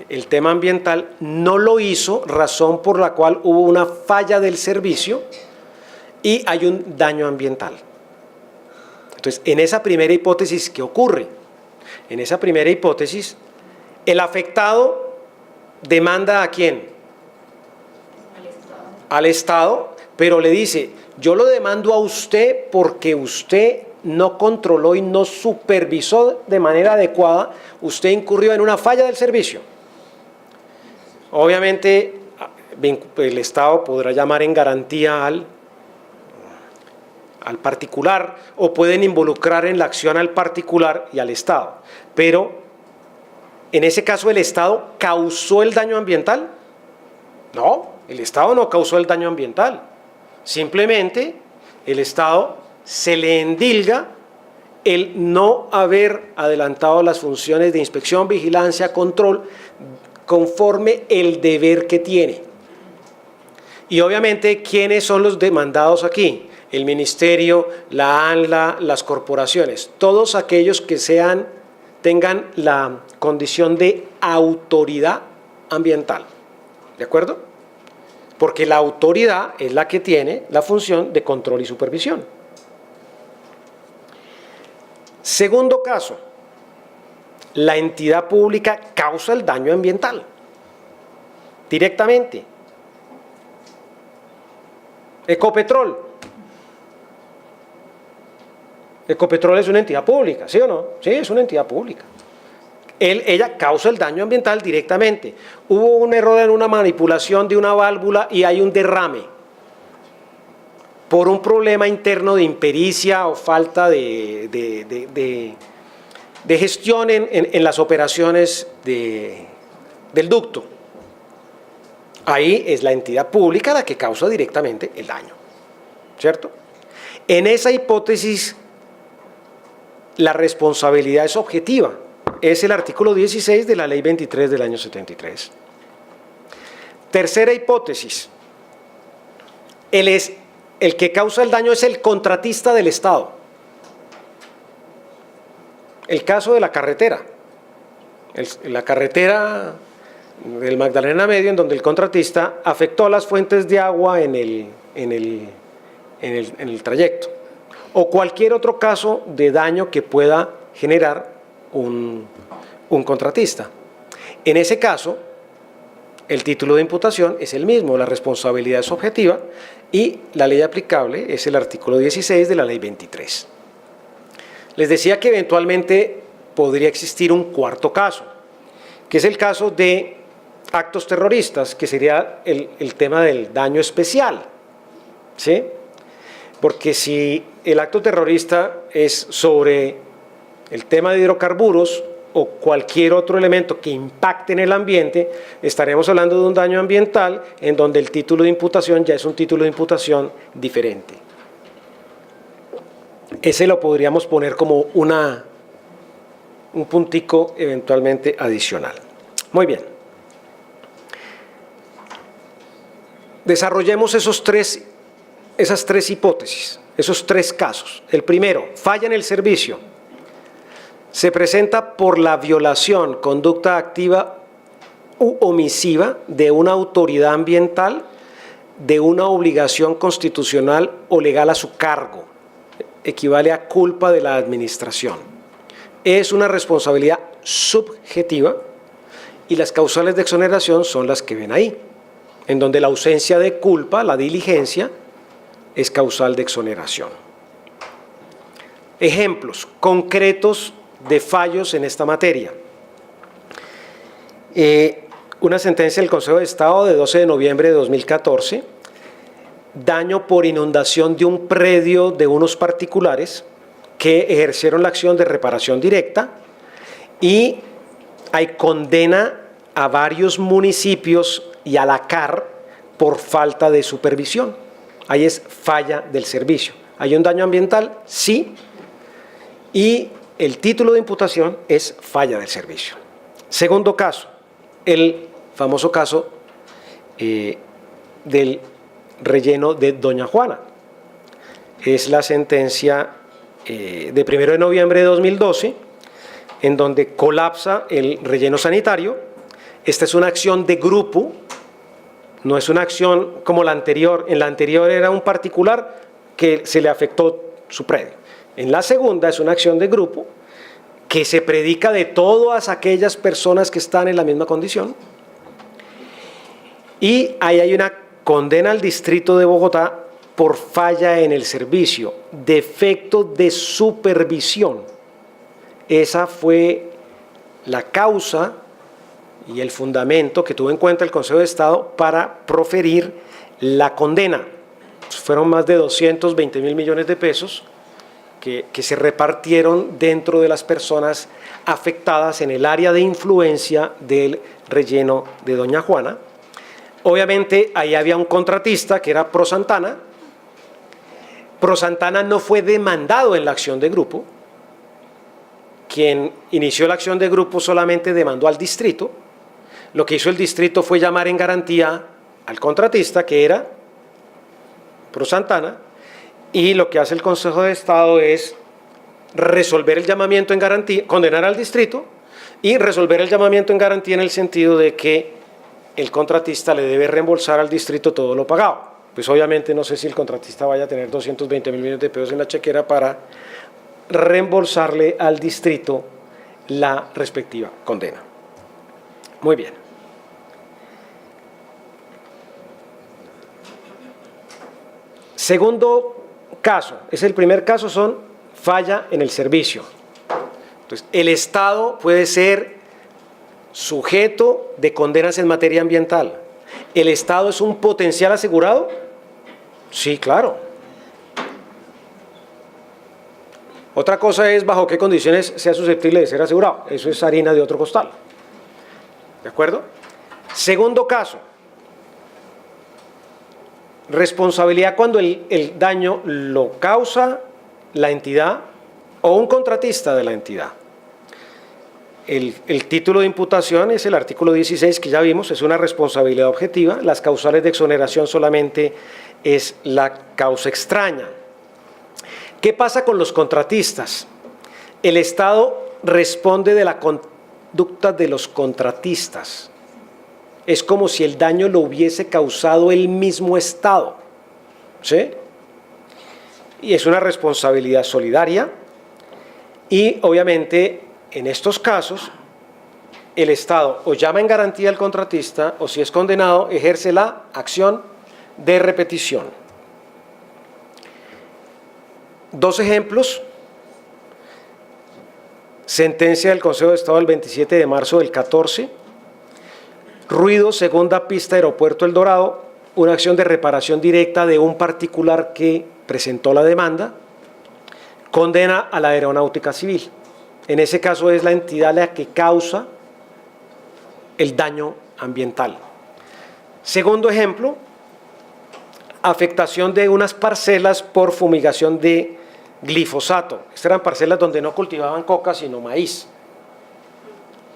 Speaker 1: el tema ambiental, no lo hizo, razón por la cual hubo una falla del servicio y hay un daño ambiental. Entonces, en esa primera hipótesis, ¿qué ocurre? En esa primera hipótesis, el afectado demanda ¿a quién? Al Estado, pero le dice, yo lo demando a usted porque usted no controló y no supervisó de manera adecuada, usted incurrió en una falla del servicio. Obviamente, el Estado podrá llamar en garantía al particular o pueden involucrar en la acción al particular y al Estado, pero en ese caso el Estado causó el daño ambiental. No, el Estado no causó el daño ambiental, simplemente el Estado se le endilga el no haber adelantado las funciones de inspección, vigilancia, control, conforme el deber que tiene. Y obviamente, ¿quiénes son los demandados aquí? El Ministerio, la ANLA, las corporaciones, todos aquellos que tengan la condición de autoridad ambiental. ¿De acuerdo? Porque la autoridad es la que tiene la función de control y supervisión. Segundo caso, la entidad pública causa el daño ambiental directamente. Ecopetrol. Ecopetrol es una entidad pública, ¿sí o no? Sí, es una entidad pública. Ella causa el daño ambiental directamente. Hubo un error en una manipulación de una válvula y hay un derrame por un problema interno de impericia o falta de gestión en las operaciones del ducto. Ahí es la entidad pública la que causa directamente el daño, ¿cierto? En esa hipótesis, la responsabilidad es objetiva. Es el artículo 16 de la Ley 23 del año 73. Tercera hipótesis. El que causa el daño es el contratista del Estado. El caso de la carretera. La carretera del Magdalena Medio, en donde el contratista afectó las fuentes de agua en el trayecto. O cualquier otro caso de daño que pueda generar un contratista. En ese caso, el título de imputación es el mismo, la responsabilidad es objetiva y la ley aplicable es el artículo 16 de la ley 23. Les decía que eventualmente podría existir un cuarto caso, que es el caso de actos terroristas, que sería el tema del daño especial, ¿sí? Porque si el acto terrorista es sobre el tema de hidrocarburos o cualquier otro elemento que impacte en el ambiente, estaremos hablando de un daño ambiental en donde el título de imputación ya es un título de imputación diferente. Ese lo podríamos poner como un puntico eventualmente adicional. Muy bien. Desarrollemos esas tres hipótesis, esos 3 casos. El primero, falla en el servicio. Se presenta por la violación, conducta activa u omisiva de una autoridad ambiental de una obligación constitucional o legal a su cargo. Equivale a culpa de la administración. Es una responsabilidad subjetiva y las causales de exoneración son las que ven ahí, en donde la ausencia de culpa, la diligencia, es causal de exoneración. Ejemplos concretos de fallos en esta materia. Una sentencia del Consejo de Estado de 12 de noviembre de 2014, daño por inundación de un predio de unos particulares que ejercieron la acción de reparación directa, y hay condena a varios municipios y a la CAR por falta de supervisión. Ahí es falla del servicio. ¿Hay un daño ambiental? Sí. Y el título de imputación es falla del servicio. Segundo caso, el famoso caso del relleno de Doña Juana. Es la sentencia de 1 de noviembre de 2012, en donde colapsa el relleno sanitario. Esta es una acción de grupo, no es una acción como la anterior. En la anterior era un particular que se le afectó su predio. En la segunda es una acción de grupo que se predica de todas aquellas personas que están en la misma condición. Y ahí hay una condena al Distrito de Bogotá por falla en el servicio, defecto de supervisión. Esa fue la causa y el fundamento que tuvo en cuenta el Consejo de Estado para proferir la condena. Fueron más de 220.000 millones de pesos que se repartieron dentro de las personas afectadas en el área de influencia del relleno de Doña Juana. Obviamente ahí había un contratista que era ProSantana. ProSantana no fue demandado en la acción de grupo. Quien inició la acción de grupo solamente demandó al distrito. Lo que hizo el distrito fue llamar en garantía al contratista, que era ProSantana, y lo que hace el Consejo de Estado es resolver el llamamiento en garantía, condenar al distrito y resolver el llamamiento en garantía en el sentido de que el contratista le debe reembolsar al distrito todo lo pagado. Pues obviamente no sé si el contratista vaya a tener 220.000 millones de pesos en la chequera para reembolsarle al distrito la respectiva condena. Muy bien. Segundo caso, es el primer caso, son falla en el servicio. Entonces, el Estado puede ser sujeto de condenas en materia ambiental. ¿El Estado es un potencial asegurado? Sí, claro. Otra cosa es bajo qué condiciones sea susceptible de ser asegurado. Eso es harina de otro costal. ¿De acuerdo? Segundo caso. Responsabilidad cuando el daño lo causa la entidad o un contratista de la entidad. El título de imputación es el artículo 16 que ya vimos, es una responsabilidad objetiva. Las causales de exoneración solamente es la causa extraña. ¿Qué pasa con los contratistas? El Estado responde de la conducta de los contratistas. Es como si el daño lo hubiese causado el mismo Estado, ¿sí? Y es una responsabilidad solidaria y obviamente en estos casos el Estado o llama en garantía al contratista o si es condenado ejerce la acción de repetición. Dos ejemplos. Sentencia del Consejo de Estado del 27 de marzo del 14. Ruido, segunda pista, Aeropuerto El Dorado, una acción de reparación directa de un particular que presentó la demanda, condena a la Aeronáutica Civil. En ese caso es la entidad la que causa el daño ambiental. Segundo ejemplo, afectación de unas parcelas por fumigación de glifosato. Estas eran parcelas donde no cultivaban coca, sino maíz.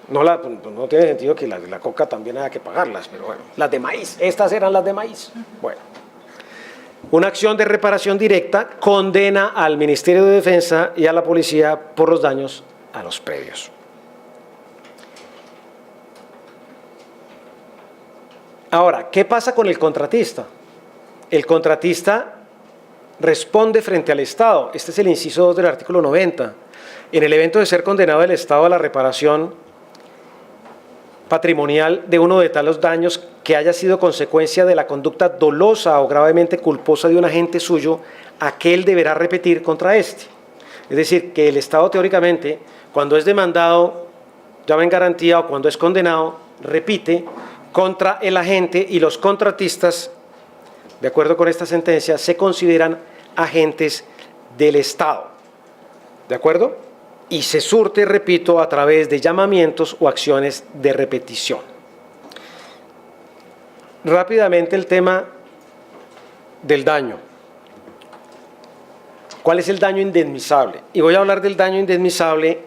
Speaker 1: No tiene sentido que la coca también haya que pagarlas, pero bueno, las de maíz, estas eran las de maíz. Bueno, una acción de reparación directa condena al Ministerio de Defensa y a la policía por los daños a los predios. Ahora, ¿qué pasa con el contratista? El contratista responde frente al Estado. Este es el inciso 2 del artículo 90. En el evento de ser condenado el Estado a la reparación patrimonial de uno de tales daños que haya sido consecuencia de la conducta dolosa o gravemente culposa de un agente suyo, aquel deberá repetir contra éste. Es decir, que el Estado teóricamente, cuando es demandado, llama en garantía, o cuando es condenado, repite contra el agente, y los contratistas, de acuerdo con esta sentencia, se consideran agentes del Estado. ¿De acuerdo? Y se surte, repito, a través de llamamientos o acciones de repetición. Rápidamente el tema del daño. ¿Cuál es el daño indemnizable? Y voy a hablar del daño indemnizable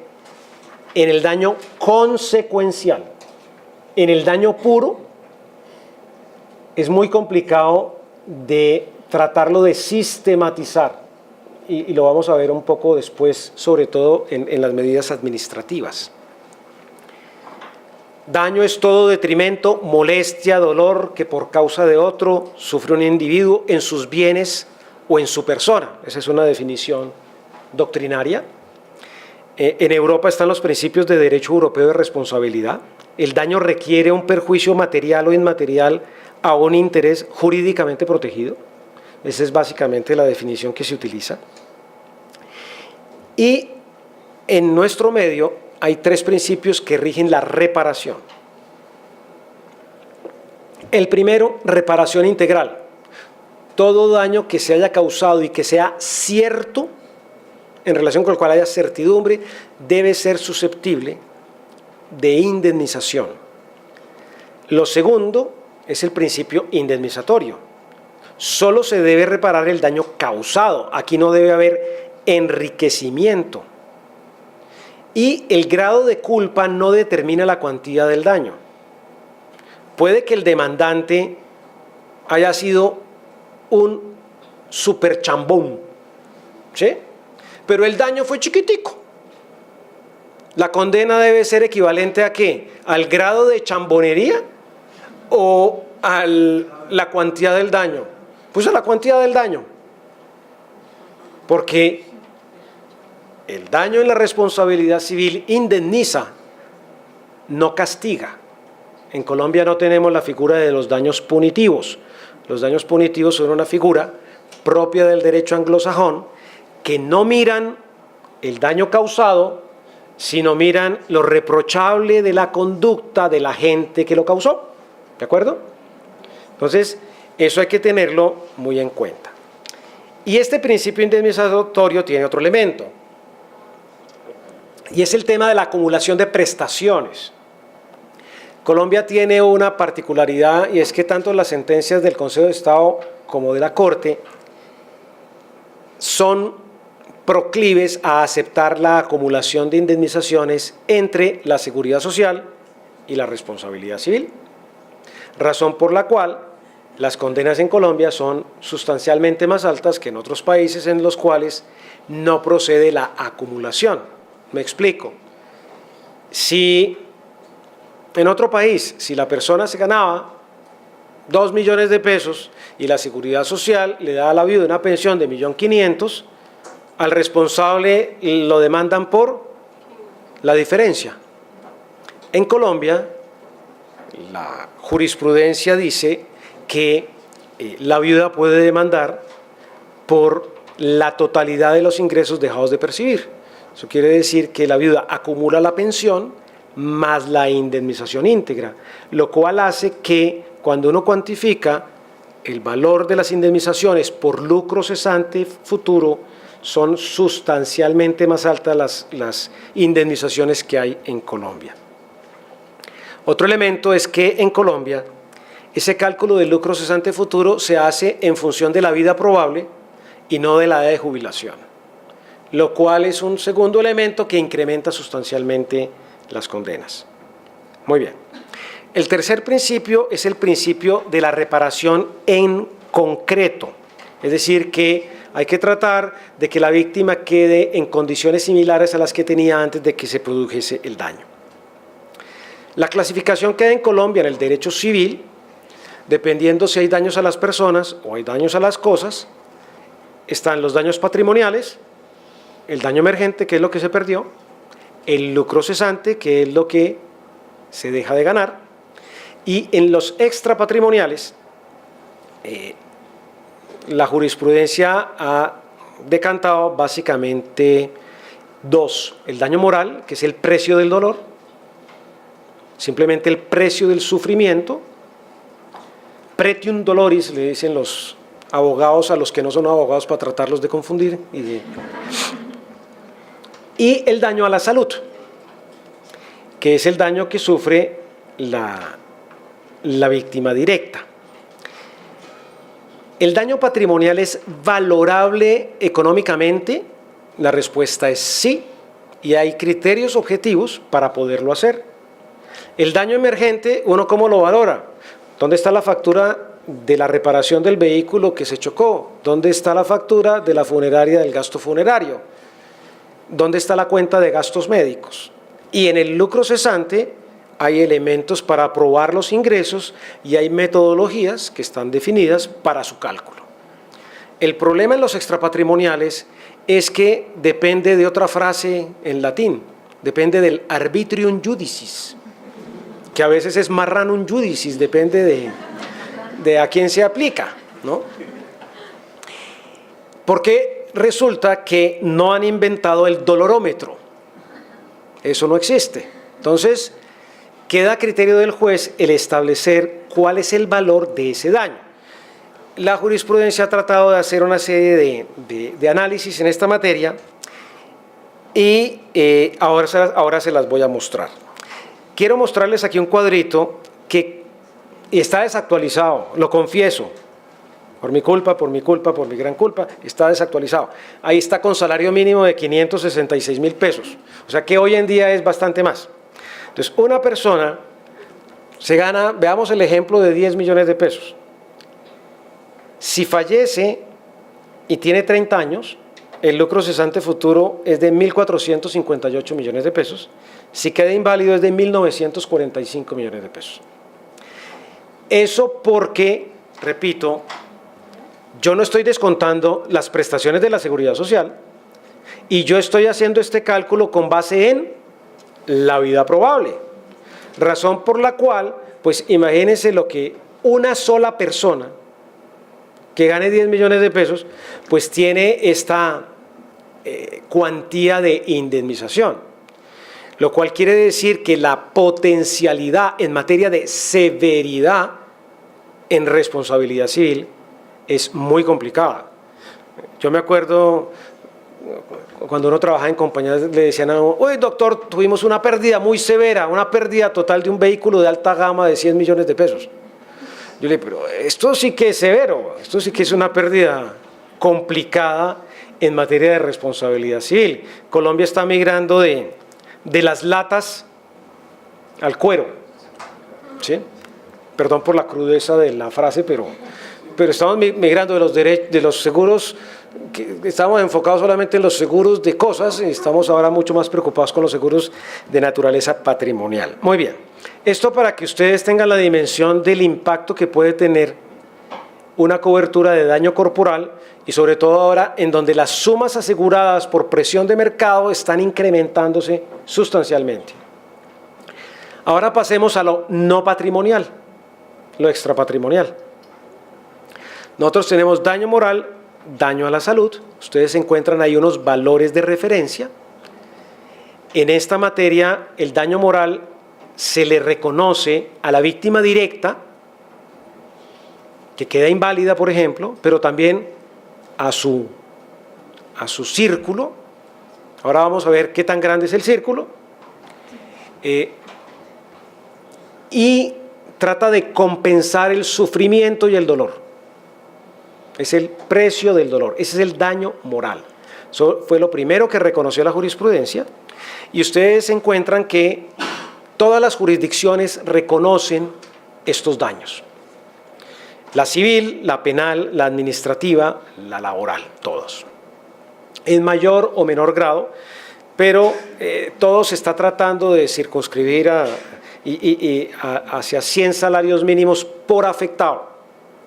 Speaker 1: en el daño consecuencial. En el daño puro es muy complicado de tratarlo de sistematizar. Y lo vamos a ver un poco después, sobre todo en las medidas administrativas. Daño es todo detrimento, molestia, dolor que por causa de otro sufre un individuo en sus bienes o en su persona. Esa es una definición doctrinaria. En Europa están los principios de derecho europeo de responsabilidad. El daño requiere un perjuicio material o inmaterial a un interés jurídicamente protegido. Esa es básicamente la definición que se utiliza. Y en nuestro medio hay tres principios que rigen la reparación. El primero, reparación integral. Todo daño que se haya causado y que sea cierto, en relación con el cual haya certidumbre, debe ser susceptible de indemnización. Lo segundo es el principio indemnizatorio. Solo se debe reparar el daño causado. Aquí no debe haber enriquecimiento. Y el grado de culpa no determina la cuantía del daño. Puede que el demandante haya sido un superchambón, ¿sí? Pero el daño fue chiquitico. ¿La condena debe ser equivalente a qué? ¿Al grado de chambonería o a la cuantía del daño? Pues a la cuantía del daño. Porque el daño en la responsabilidad civil indemniza, no castiga. En Colombia no tenemos la figura de los daños punitivos. Los daños punitivos son una figura propia del derecho anglosajón que no miran el daño causado, sino miran lo reprochable de la conducta de la gente que lo causó. ¿De acuerdo? Entonces, eso hay que tenerlo muy en cuenta. Y este principio indemnizatorio tiene otro elemento, y es el tema de la acumulación de prestaciones. Colombia tiene una particularidad, y es que tanto las sentencias del Consejo de Estado como de la Corte son proclives a aceptar la acumulación de indemnizaciones entre la seguridad social y la responsabilidad civil, razón por la cual las condenas en Colombia son sustancialmente más altas que en otros países en los cuales no procede la acumulación. Me explico. Si en otro país, si la persona se ganaba 2 millones de pesos y la seguridad social le da a la viuda una pensión de 1.500.000, al responsable lo demandan por la diferencia. En Colombia, la jurisprudencia dice que la viuda puede demandar por la totalidad de los ingresos dejados de percibir. Eso quiere decir que la viuda acumula la pensión más la indemnización íntegra, lo cual hace que cuando uno cuantifica el valor de las indemnizaciones por lucro cesante futuro, son sustancialmente más altas las indemnizaciones que hay en Colombia. Otro elemento es que en Colombia ese cálculo del lucro cesante futuro se hace en función de la vida probable y no de la edad de jubilación, lo cual es un segundo elemento que incrementa sustancialmente las condenas. Muy bien. El tercer principio es el principio de la reparación en concreto, es decir, que hay que tratar de que la víctima quede en condiciones similares a las que tenía antes de que se produjese el daño. La clasificación que hay en Colombia en el derecho civil dependiendo si hay daños a las personas o hay daños a las cosas, están los daños patrimoniales, el daño emergente, que es lo que se perdió, el lucro cesante, que es lo que se deja de ganar, y en los extrapatrimoniales, la jurisprudencia ha decantado básicamente dos: el daño moral, que es el precio del dolor, simplemente el precio del sufrimiento, pretium doloris, le dicen los abogados a los que no son abogados para tratarlos de confundir, y el daño a la salud, que es el daño que sufre la víctima directa. ¿El daño patrimonial es valorable económicamente? La respuesta es sí, y hay criterios objetivos para poderlo hacer. El daño emergente, ¿uno cómo lo valora? ¿Dónde está la factura de la reparación del vehículo que se chocó? ¿Dónde está la factura de la funeraria del gasto funerario? ¿Dónde está la cuenta de gastos médicos? Y en el lucro cesante hay elementos para probar los ingresos y hay metodologías que están definidas para su cálculo. El problema en los extrapatrimoniales es que depende de otra frase en latín, depende del arbitrium judicis, que a veces es marranum judicis, depende de a quién se aplica, ¿no? Porque resulta que no han inventado el dolorómetro, eso no existe. Entonces, queda a criterio del juez el establecer cuál es el valor de ese daño. La jurisprudencia ha tratado de hacer una serie de análisis en esta materia y ahora se las voy a mostrar. Quiero mostrarles aquí un cuadrito que está desactualizado, lo confieso, por mi culpa, por mi gran culpa, está desactualizado. Ahí está con salario mínimo de 566,000 pesos, o sea que hoy en día es bastante más. Entonces, una persona se gana, veamos el ejemplo de 10 millones de pesos. Si fallece y tiene 30 años, el lucro cesante futuro es de 1.458 millones de pesos. Si queda inválido es de 1.945 millones de pesos. Eso porque, repito, yo no estoy descontando las prestaciones de la Seguridad Social y yo estoy haciendo este cálculo con base en la vida probable, razón por la cual, pues imagínense lo que una sola persona que gane 10 millones de pesos, pues tiene esta cuantía de indemnización, lo cual quiere decir que la potencialidad en materia de severidad en responsabilidad civil es muy complicada. Yo me acuerdo cuando uno trabaja en compañías, le decían a uno: oye, doctor, tuvimos una pérdida muy severa, una pérdida total de un vehículo de alta gama de 100 millones de pesos. Yo le digo, pero esto sí que es severo, esto sí que es una pérdida complicada en materia de responsabilidad civil. Colombia está migrando de las latas al cuero, ¿sí? Perdón por la crudeza de la frase, pero estamos migrando de los seguros, que estamos enfocados solamente en los seguros de cosas y estamos ahora mucho más preocupados con los seguros de naturaleza patrimonial. Muy bien, esto para que ustedes tengan la dimensión del impacto que puede tener una cobertura de daño corporal y sobre todo ahora en donde las sumas aseguradas por presión de mercado están incrementándose sustancialmente. Ahora pasemos a lo no patrimonial, lo extrapatrimonial. Nosotros tenemos daño moral, daño a la salud. Ustedes encuentran ahí unos valores de referencia. En esta materia, el daño moral se le reconoce a la víctima directa, que queda inválida, por ejemplo, pero también a su círculo. Ahora vamos a ver qué tan grande es el círculo. Y trata de compensar el sufrimiento y el dolor. Es el precio del dolor, ese es el daño moral. Eso fue lo primero que reconoció la jurisprudencia y ustedes encuentran que todas las jurisdicciones reconocen estos daños. La civil, la penal, la administrativa, la laboral, todos. En mayor o menor grado, pero todo se está tratando de circunscribir hacia 100 salarios mínimos por afectado.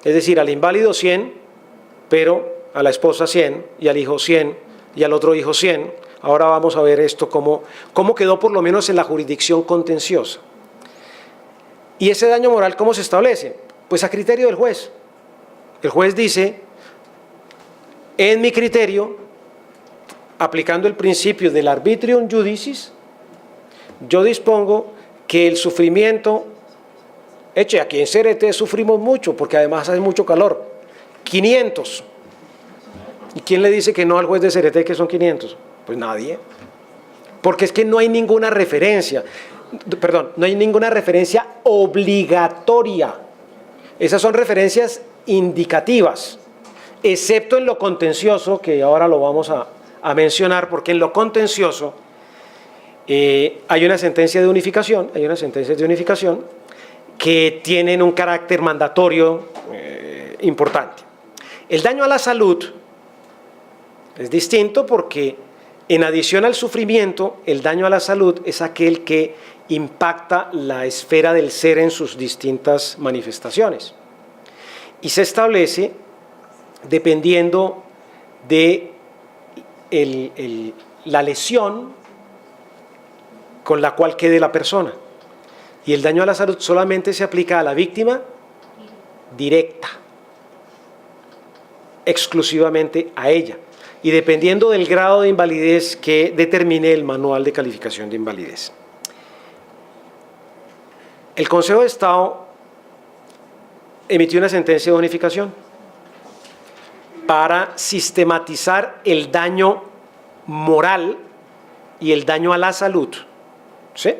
Speaker 1: Es decir, al inválido 100, pero a la esposa 100, y al hijo 100, y al otro hijo 100. Ahora vamos a ver esto, cómo quedó por lo menos en la jurisdicción contenciosa. ¿Y ese daño moral cómo se establece? Pues a criterio del juez. El juez dice, en mi criterio, aplicando el principio del arbitrium judicis, yo dispongo que el sufrimiento, aquí en CRT sufrimos mucho, porque además hace mucho calor, 500. ¿Y quién le dice que no al juez de CRT que son 500? Pues nadie. Porque es que no hay ninguna referencia, no hay ninguna referencia obligatoria. Esas son referencias indicativas, excepto en lo contencioso, que ahora lo vamos a mencionar, porque en lo contencioso hay una sentencia de unificación, que tienen un carácter mandatorio importante. El daño a la salud es distinto porque, en adición al sufrimiento, el daño a la salud es aquel que impacta la esfera del ser en sus distintas manifestaciones. Y se establece dependiendo de la lesión con la cual quede la persona. Y el daño a la salud solamente se aplica a la víctima directa, exclusivamente a ella, y dependiendo del grado de invalidez que determine el manual de calificación de invalidez. El Consejo de Estado emitió una sentencia de unificación para sistematizar el daño moral y el daño a la salud, ¿sí?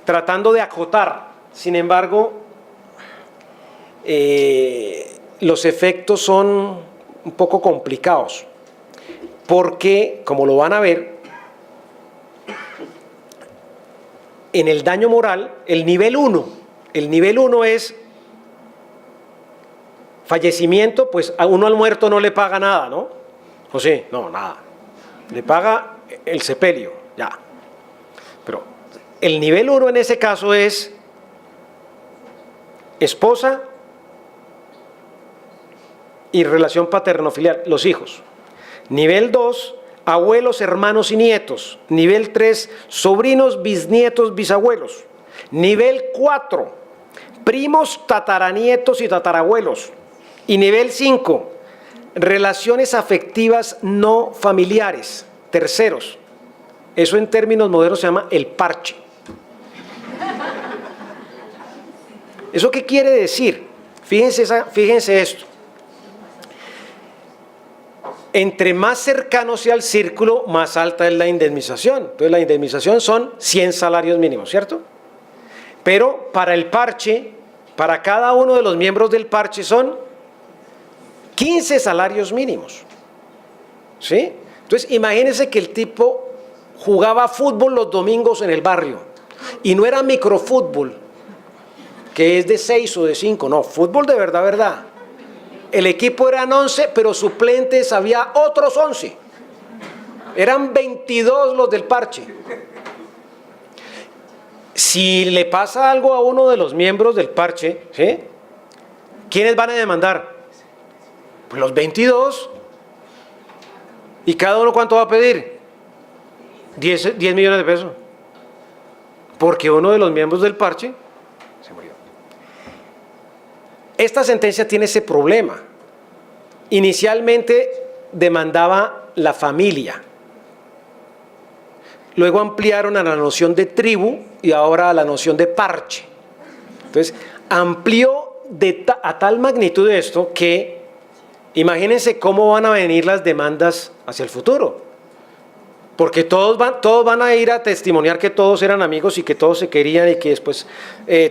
Speaker 1: Tratando de acotar. Sin embargo, los efectos son un poco complicados, porque, como lo van a ver, en el daño moral, el nivel 1 es fallecimiento, pues a uno al muerto no le paga nada, ¿no? ¿O sí? No, nada. Le paga el sepelio, ya. Pero el nivel 1 en ese caso es esposa y relación paterno-filial, los hijos. Nivel 2, abuelos, hermanos y nietos. Nivel 3, sobrinos, bisnietos, bisabuelos. Nivel 4, primos, tataranietos y tatarabuelos. Y nivel 5, relaciones afectivas no familiares, terceros. Eso en términos modernos se llama el parche. ¿Eso qué quiere decir? Fíjense esto. Entre más cercano sea el círculo, más alta es la indemnización. Entonces la indemnización son 100 salarios mínimos, ¿cierto? Pero para el parche, para cada uno de los miembros del parche son 15 salarios mínimos, ¿sí? Entonces imagínense que el tipo jugaba fútbol los domingos en el barrio, y no era microfútbol, que es de 6 o de 5, no, fútbol de verdad. El equipo eran 11, pero suplentes había otros 11. Eran 22 los del parche. Si le pasa algo a uno de los miembros del parche, ¿sí? ¿Quiénes van a demandar? Pues los 22. ¿Y cada uno cuánto va a pedir? 10 millones de pesos. Porque uno de los miembros del parche se murió. Esta sentencia tiene ese problema. Inicialmente demandaba la familia. Luego ampliaron a la noción de tribu y ahora a la noción de parche. Entonces, amplió a tal magnitud esto que imagínense cómo van a venir las demandas hacia el futuro. Porque todos van a ir a testimoniar que todos eran amigos y que todos se querían y que después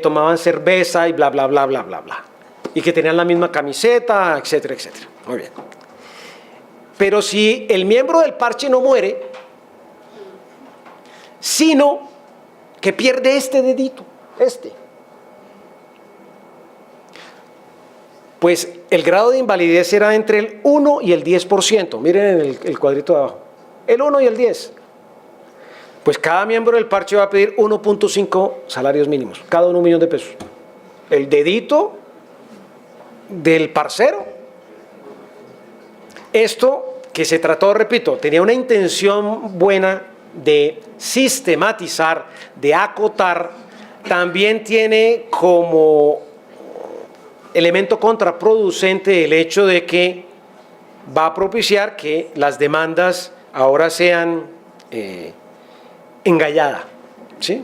Speaker 1: tomaban cerveza y bla, bla, bla, bla, bla, bla. Y que tenían la misma camiseta, etcétera, etcétera. Muy bien. Pero si el miembro del parche no muere, sino que pierde este dedito, pues el grado de invalidez era entre el 1 y el 10%. Miren en el cuadrito de abajo. El 1 y el 10. Pues cada miembro del parche va a pedir 1.5 salarios mínimos, cada uno 1 millón de pesos. El dedito del parcero. Esto que se trató, repito, tenía una intención buena de sistematizar, de acotar, también tiene como elemento contraproducente el hecho de que va a propiciar que las demandas ahora sean engalladas, ¿sí?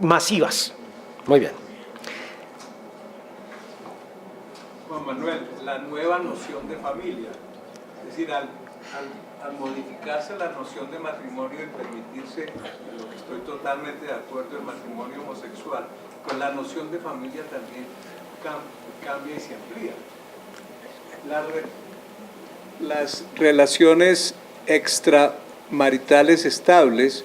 Speaker 1: Masivas. Muy bien.
Speaker 2: Juan Manuel, la nueva noción de familia, es decir, al modificarse la noción de matrimonio y permitirse, en lo que estoy totalmente de acuerdo, el matrimonio homosexual, pues la noción de familia también cambia y se amplía. Las relaciones extramaritales estables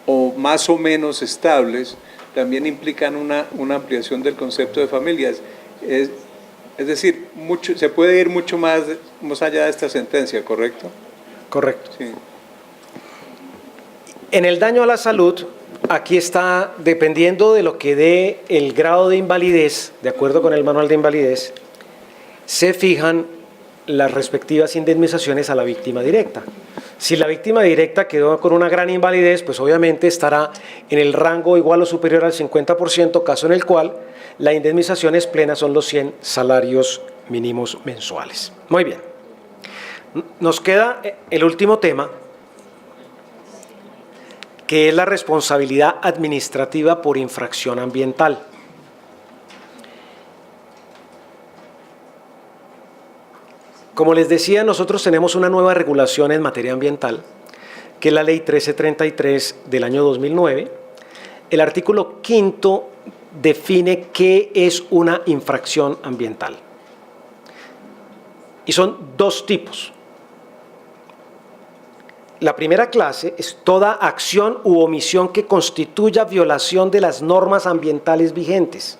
Speaker 2: o más o menos estables también implican una ampliación del concepto de familias. Es decir, se puede ir mucho más allá de esta sentencia, ¿correcto?
Speaker 1: Correcto.
Speaker 2: Sí.
Speaker 1: En el daño a la salud, aquí está, dependiendo de lo que dé el grado de invalidez, de acuerdo con el manual de invalidez, se fijan las respectivas indemnizaciones a la víctima directa. Si la víctima directa quedó con una gran invalidez, pues obviamente estará en el rango igual o superior al 50%, caso en el cual la indemnización es plena, son los 100 salarios mínimos mensuales. Muy bien. Nos queda el último tema, que es la responsabilidad administrativa por infracción ambiental. Como les decía, nosotros tenemos una nueva regulación en materia ambiental, que es la Ley 1333 del año 2009. El artículo 5º define qué es una infracción ambiental. Y son dos tipos. La primera clase es toda acción u omisión que constituya violación de las normas ambientales vigentes.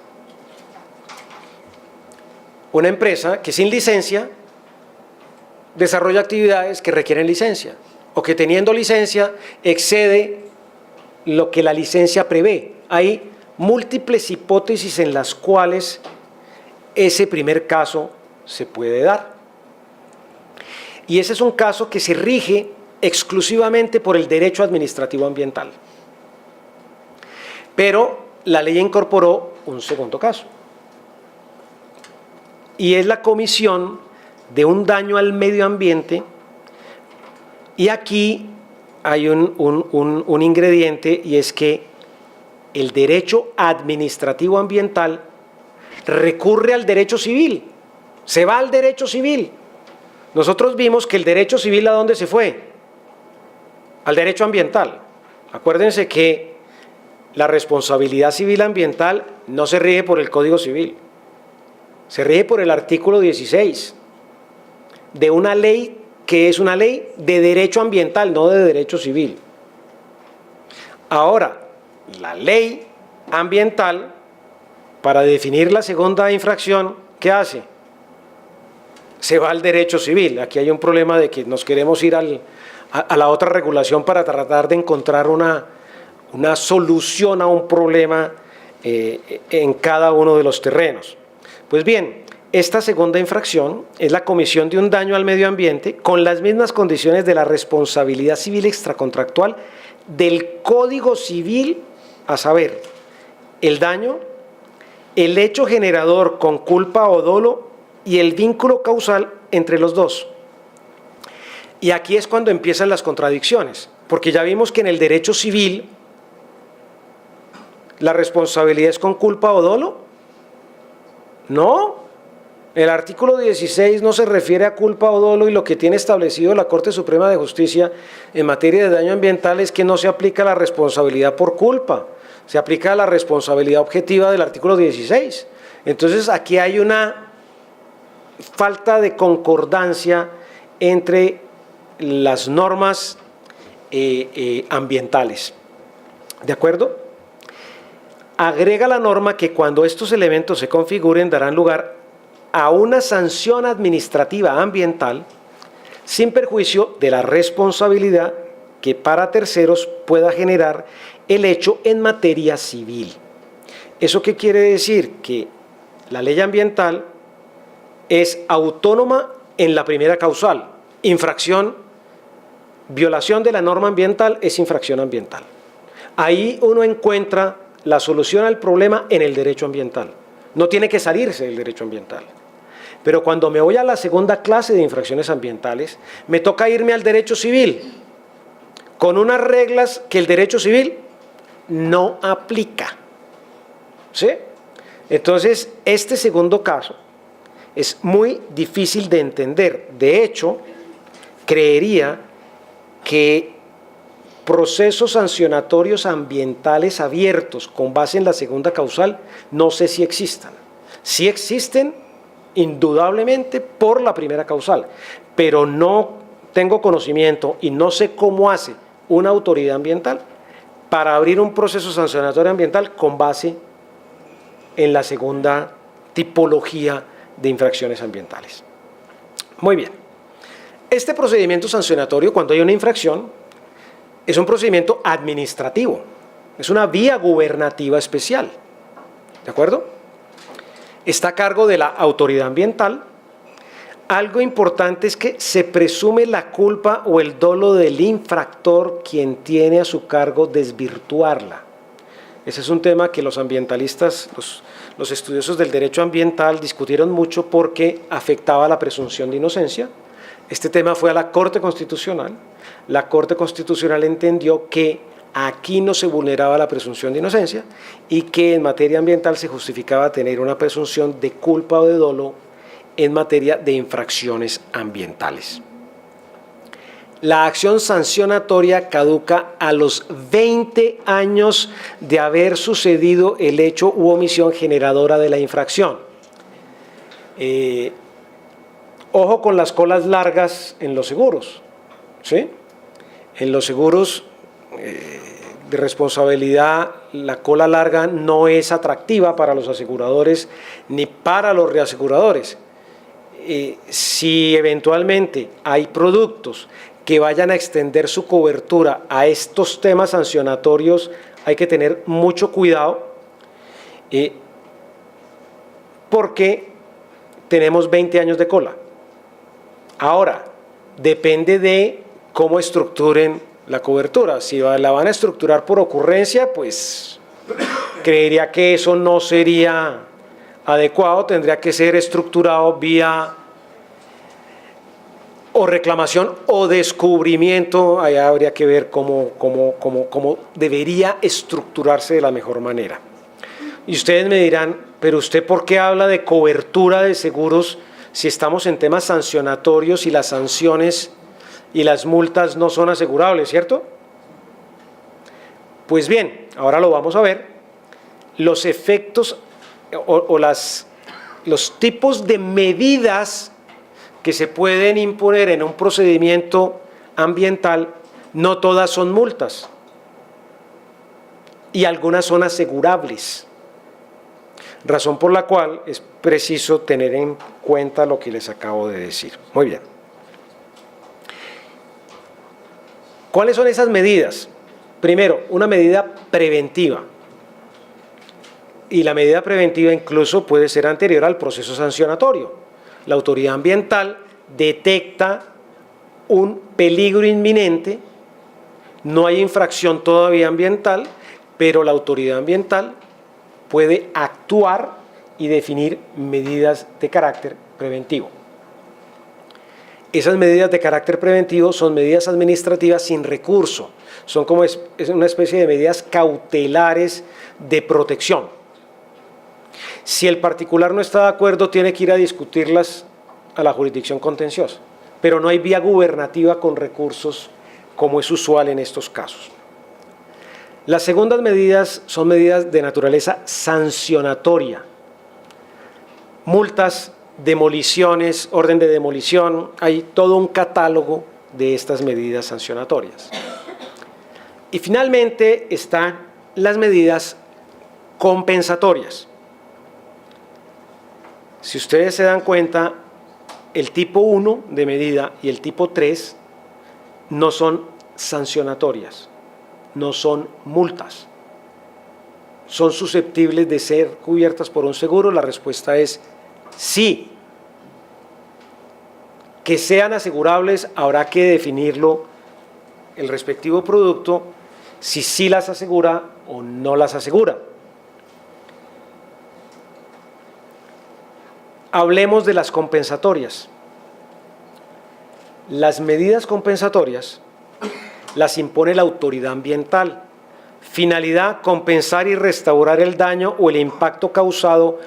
Speaker 1: Una empresa que sin licencia desarrolla actividades que requieren licencia o que teniendo licencia excede lo que la licencia prevé. Hay múltiples hipótesis en las cuales ese primer caso se puede dar. Y ese es un caso que se rige exclusivamente por el derecho administrativo ambiental. Pero la ley incorporó un segundo caso. Y es la comisión de un daño al medio ambiente. Y aquí hay un ingrediente, y es que el derecho administrativo ambiental recurre al derecho civil. Se va al derecho civil. Nosotros vimos que el derecho civil, ¿a dónde se fue? Al derecho ambiental. Acuérdense que la responsabilidad civil ambiental no se rige por el Código Civil, se rige por el artículo 16 de una ley que es una ley de derecho ambiental, no de derecho civil. Ahora, la ley ambiental, para definir la segunda infracción, ¿qué hace? Se va al derecho civil. Aquí hay un problema de que nos queremos ir a la otra regulación para tratar de encontrar una solución a un problema en cada uno de los terrenos. Pues bien, esta segunda infracción es la comisión de un daño al medio ambiente con las mismas condiciones de la responsabilidad civil extracontractual del Código Civil, a saber, el daño, el hecho generador con culpa o dolo y el vínculo causal entre los dos. Y aquí es cuando empiezan las contradicciones, porque ya vimos que en el derecho civil la responsabilidad es con culpa o dolo. No, el artículo 16 no se refiere a culpa o dolo, y lo que tiene establecido la Corte Suprema de Justicia en materia de daño ambiental es que no se aplica la responsabilidad por culpa, se aplica la responsabilidad objetiva del artículo 16. Entonces aquí hay una falta de concordancia entre las normas ambientales. ¿De acuerdo? Agrega la norma que cuando estos elementos se configuren darán lugar a una sanción administrativa ambiental sin perjuicio de la responsabilidad que para terceros pueda generar el hecho en materia civil. ¿Eso qué quiere decir? Que la ley ambiental es autónoma en la primera causal. Infracción, violación de la norma ambiental es infracción ambiental. Ahí uno encuentra la solución al problema en el derecho ambiental. No tiene que salirse del derecho ambiental. Pero cuando me voy a la segunda clase de infracciones ambientales, me toca irme al derecho civil, con unas reglas que el derecho civil no aplica. ¿Sí? Entonces, este segundo caso es muy difícil de entender. De hecho, creería que procesos sancionatorios ambientales abiertos con base en la segunda causal, no sé si existan. Sí existen, indudablemente, por la primera causal, pero no tengo conocimiento y no sé cómo hace una autoridad ambiental para abrir un proceso sancionatorio ambiental con base en la segunda tipología de infracciones ambientales. Muy bien. Este procedimiento sancionatorio, cuando hay una infracción, es un procedimiento administrativo, es una vía gubernativa especial, ¿de acuerdo? Está a cargo de la autoridad ambiental. Algo importante es que se presume la culpa o el dolo del infractor, quien tiene a su cargo desvirtuarla. Ese es un tema que los ambientalistas, los estudiosos del derecho ambiental discutieron mucho porque afectaba la presunción de inocencia. Este tema fue a la Corte Constitucional. La Corte Constitucional entendió que aquí no se vulneraba la presunción de inocencia y que en materia ambiental se justificaba tener una presunción de culpa o de dolo en materia de infracciones ambientales. La acción sancionatoria caduca a los 20 años de haber sucedido el hecho u omisión generadora de la infracción. Ojo con las colas largas en los seguros, ¿sí? En los seguros de responsabilidad, la cola larga no es atractiva para los aseguradores ni para los reaseguradores. Si eventualmente hay productos que vayan a extender su cobertura a estos temas sancionatorios, hay que tener mucho cuidado porque tenemos 20 años de cola. Ahora, depende de cómo estructuren la cobertura. Si la van a estructurar por ocurrencia, pues creería que eso no sería adecuado, tendría que ser estructurado vía o reclamación o descubrimiento. Allá habría que ver cómo debería estructurarse de la mejor manera. Y ustedes me dirán, pero usted ¿por qué habla de cobertura de seguros si estamos en temas sancionatorios y las sanciones y las multas no son asegurables, ¿cierto? Pues bien, ahora lo vamos a ver. Los efectos los tipos de medidas que se pueden imponer en un procedimiento ambiental, no todas son multas y algunas son asegurables, razón por la cual es preciso tener en cuenta lo que les acabo de decir. Muy bien. ¿Cuáles son esas medidas? Primero, una medida preventiva. Y la medida preventiva incluso puede ser anterior al proceso sancionatorio. La autoridad ambiental detecta un peligro inminente, no hay infracción todavía ambiental, pero la autoridad ambiental puede actuar y definir medidas de carácter preventivo. Esas medidas de carácter preventivo son medidas administrativas sin recurso, son como es una especie de medidas cautelares de protección. Si el particular no está de acuerdo, tiene que ir a discutirlas a la jurisdicción contenciosa, pero no hay vía gubernativa con recursos como es usual en estos casos. Las segundas medidas son medidas de naturaleza sancionatoria, multas, demoliciones, orden de demolición, hay todo un catálogo de estas medidas sancionatorias. Y finalmente están las medidas compensatorias. Si ustedes se dan cuenta, el tipo 1 de medida y el tipo 3 no son sancionatorias, no son multas. ¿Son susceptibles de ser cubiertas por un seguro? La respuesta es sí. Que sean asegurables, habrá que definirlo el respectivo producto, si sí las asegura o no las asegura. Hablemos de las compensatorias. Las medidas compensatorias las impone la autoridad ambiental. Finalidad: compensar y restaurar el daño o el impacto causado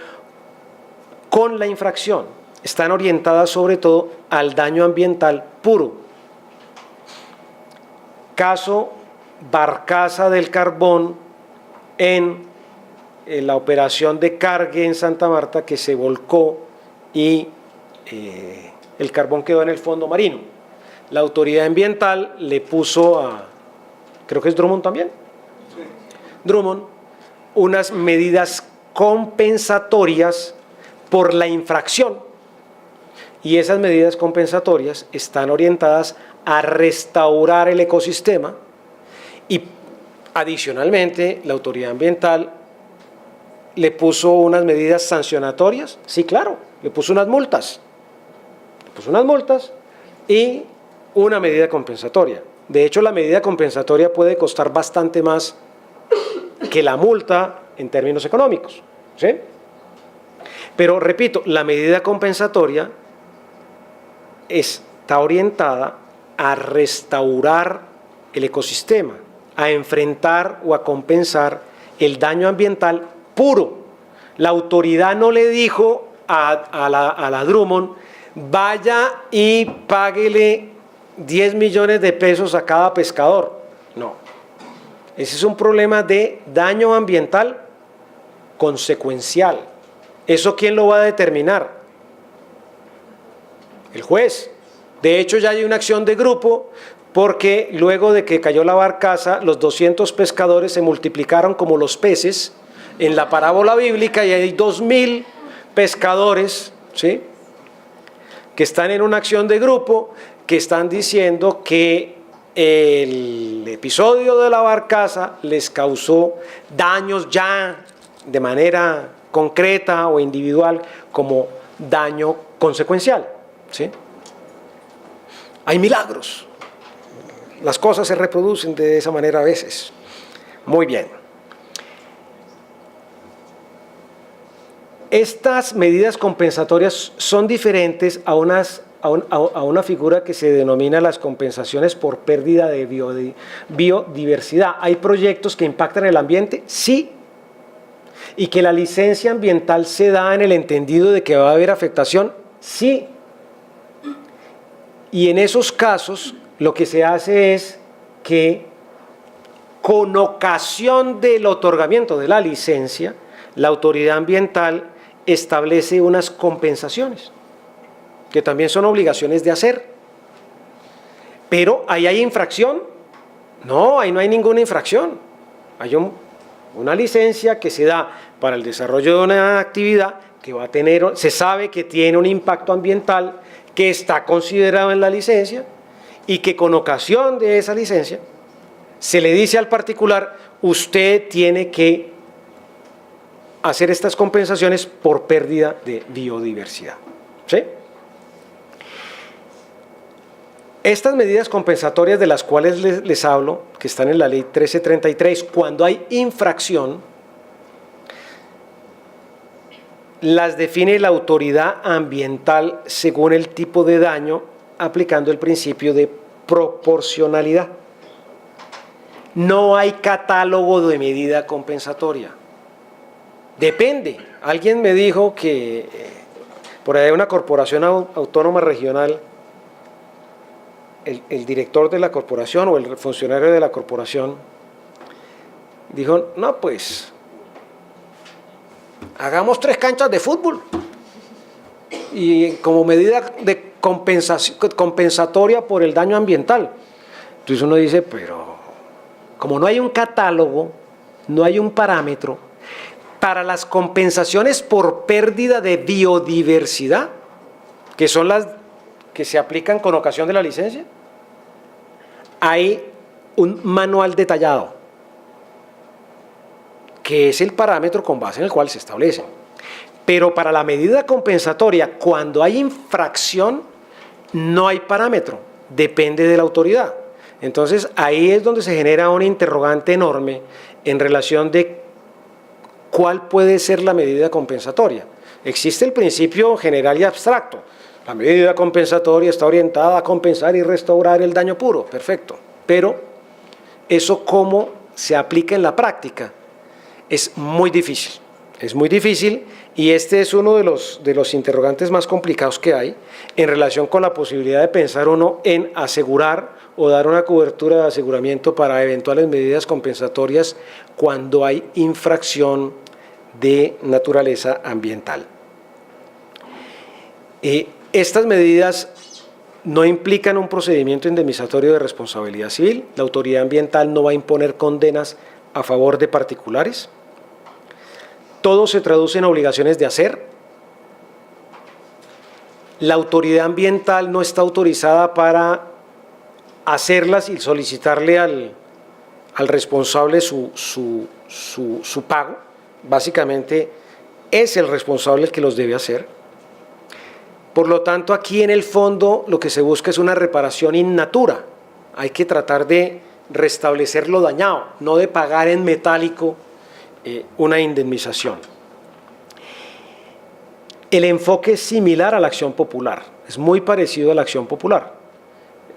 Speaker 1: con la infracción. Están orientadas sobre todo al daño ambiental puro. Caso Barcaza del Carbón en la operación de cargue en Santa Marta, que se volcó y el carbón quedó en el fondo marino. La autoridad ambiental le puso a, creo que es Drummond también, Drummond, unas medidas compensatorias por la infracción, y esas medidas compensatorias están orientadas a restaurar el ecosistema, y adicionalmente la autoridad ambiental le puso unas medidas sancionatorias, sí, claro, le puso unas multas y una medida compensatoria. De hecho, la medida compensatoria puede costar bastante más que la multa en términos económicos, ¿sí? Pero repito, la medida compensatoria está orientada a restaurar el ecosistema, a enfrentar o a compensar el daño ambiental puro. La autoridad no le dijo a la Drummond: vaya y páguele 10 millones de pesos a cada pescador. No. Ese es un problema de daño ambiental consecuencial. ¿Eso quién lo va a determinar? El juez. De hecho, ya hay una acción de grupo, porque luego de que cayó la barcaza, los 200 pescadores se multiplicaron como los peces en la parábola bíblica, y hay 2000 pescadores, ¿sí?, que están en una acción de grupo, que están diciendo que el episodio de la barcaza les causó daños ya de manera concreta o individual, como daño consecuencial, ¿sí? Hay milagros. Las cosas se reproducen de esa manera a veces. Muy bien. Estas medidas compensatorias son diferentes a una figura que se denomina las compensaciones por pérdida de biodiversidad. ¿Hay proyectos que impactan el ambiente? Sí. ¿Y que la licencia ambiental se da en el entendido de que va a haber afectación? Sí. Y en esos casos lo que se hace es que, con ocasión del otorgamiento de la licencia, la autoridad ambiental establece unas compensaciones, que también son obligaciones de hacer. Pero ¿ahí hay infracción? No, ahí no hay ninguna infracción. Hay una licencia que se da para el desarrollo de una actividad que va a tener, se sabe que tiene un impacto ambiental que está considerado en la licencia, y que con ocasión de esa licencia se le dice al particular: usted tiene que hacer estas compensaciones por pérdida de biodiversidad, ¿sí? Estas medidas compensatorias de las cuales les hablo, que están en la ley 1333, cuando hay infracción, las define la autoridad ambiental según el tipo de daño, aplicando el principio de proporcionalidad. No hay catálogo de medida compensatoria. Depende. Alguien me dijo que por ahí una corporación autónoma regional, el director de la corporación o el funcionario de la corporación dijo: no, pues hagamos 3 canchas de fútbol, y como medida de compensatoria por el daño ambiental. Entonces uno dice: pero como no hay un catálogo, no hay un parámetro para las compensaciones por pérdida de biodiversidad, que son las que se aplican con ocasión de la licencia, hay un manual detallado, que es el parámetro con base en el cual se establecen. Pero para la medida compensatoria, cuando hay infracción, no hay parámetro, depende de la autoridad. Entonces, ahí es donde se genera una interrogante enorme en relación de cuál puede ser la medida compensatoria. Existe el principio general y abstracto. La medida compensatoria está orientada a compensar y restaurar el daño puro. Perfecto. Pero eso, ¿cómo se aplica en la práctica? Es muy difícil. Es muy difícil, y este es uno de los interrogantes más complicados que hay en relación con la posibilidad de pensar uno en asegurar o dar una cobertura de aseguramiento para eventuales medidas compensatorias cuando hay infracción de naturaleza ambiental. Estas medidas no implican un procedimiento indemnizatorio de responsabilidad civil. La autoridad ambiental no va a imponer condenas a favor de particulares. Todo se traduce en obligaciones de hacer. La autoridad ambiental no está autorizada para hacerlas y solicitarle al responsable su pago. Básicamente es el responsable el que los debe hacer. Por lo tanto, aquí en el fondo lo que se busca es una reparación in natura. Hay que tratar de restablecer lo dañado, no de pagar en metálico una indemnización. El enfoque es similar a la acción popular, es muy parecido a la acción popular.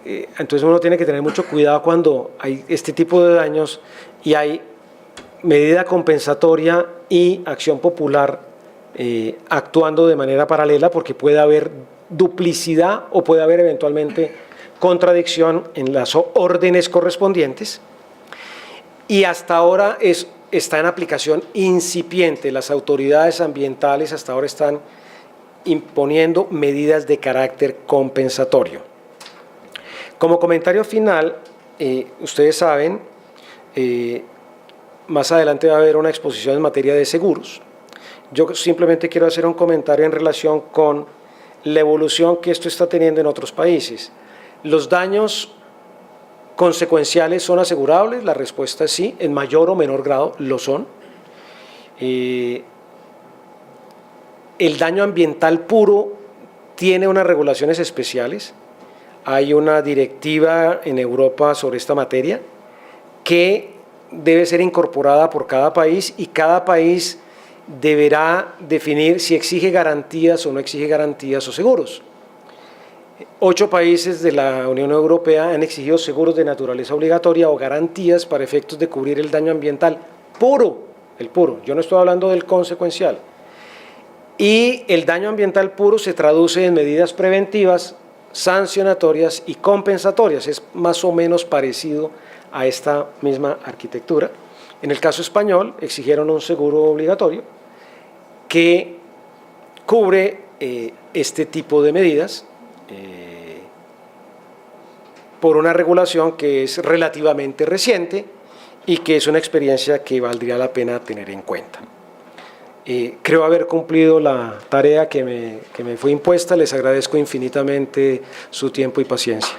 Speaker 1: Entonces uno tiene que tener mucho cuidado cuando hay este tipo de daños y hay medida compensatoria y acción popular actuando de manera paralela, porque puede haber duplicidad o puede haber eventualmente contradicción en las órdenes correspondientes. Y hasta ahora está en aplicación incipiente. Las autoridades ambientales hasta ahora están imponiendo medidas de carácter compensatorio. Como comentario final, ustedes saben, más adelante va a haber una exposición en materia de seguros. Yo simplemente quiero hacer un comentario en relación con la evolución que esto está teniendo en otros países. ¿Los daños consecuenciales son asegurables? La respuesta es sí, en mayor o menor grado lo son. El daño ambiental puro tiene unas regulaciones especiales. Hay una directiva en Europa sobre esta materia que debe ser incorporada por cada país, y cada país deberá definir si exige garantías o no exige garantías o seguros. 8 países de la Unión Europea han exigido seguros de naturaleza obligatoria o garantías para efectos de cubrir el daño ambiental puro, el puro, yo no estoy hablando del consecuencial. Y el daño ambiental puro se traduce en medidas preventivas, sancionatorias y compensatorias. Es más o menos parecido a esta misma arquitectura. En el caso español exigieron un seguro obligatorio que cubre este tipo de medidas por una regulación que es relativamente reciente y que es una experiencia que valdría la pena tener en cuenta. Creo haber cumplido la tarea que me fue impuesta. Les agradezco infinitamente su tiempo y paciencia.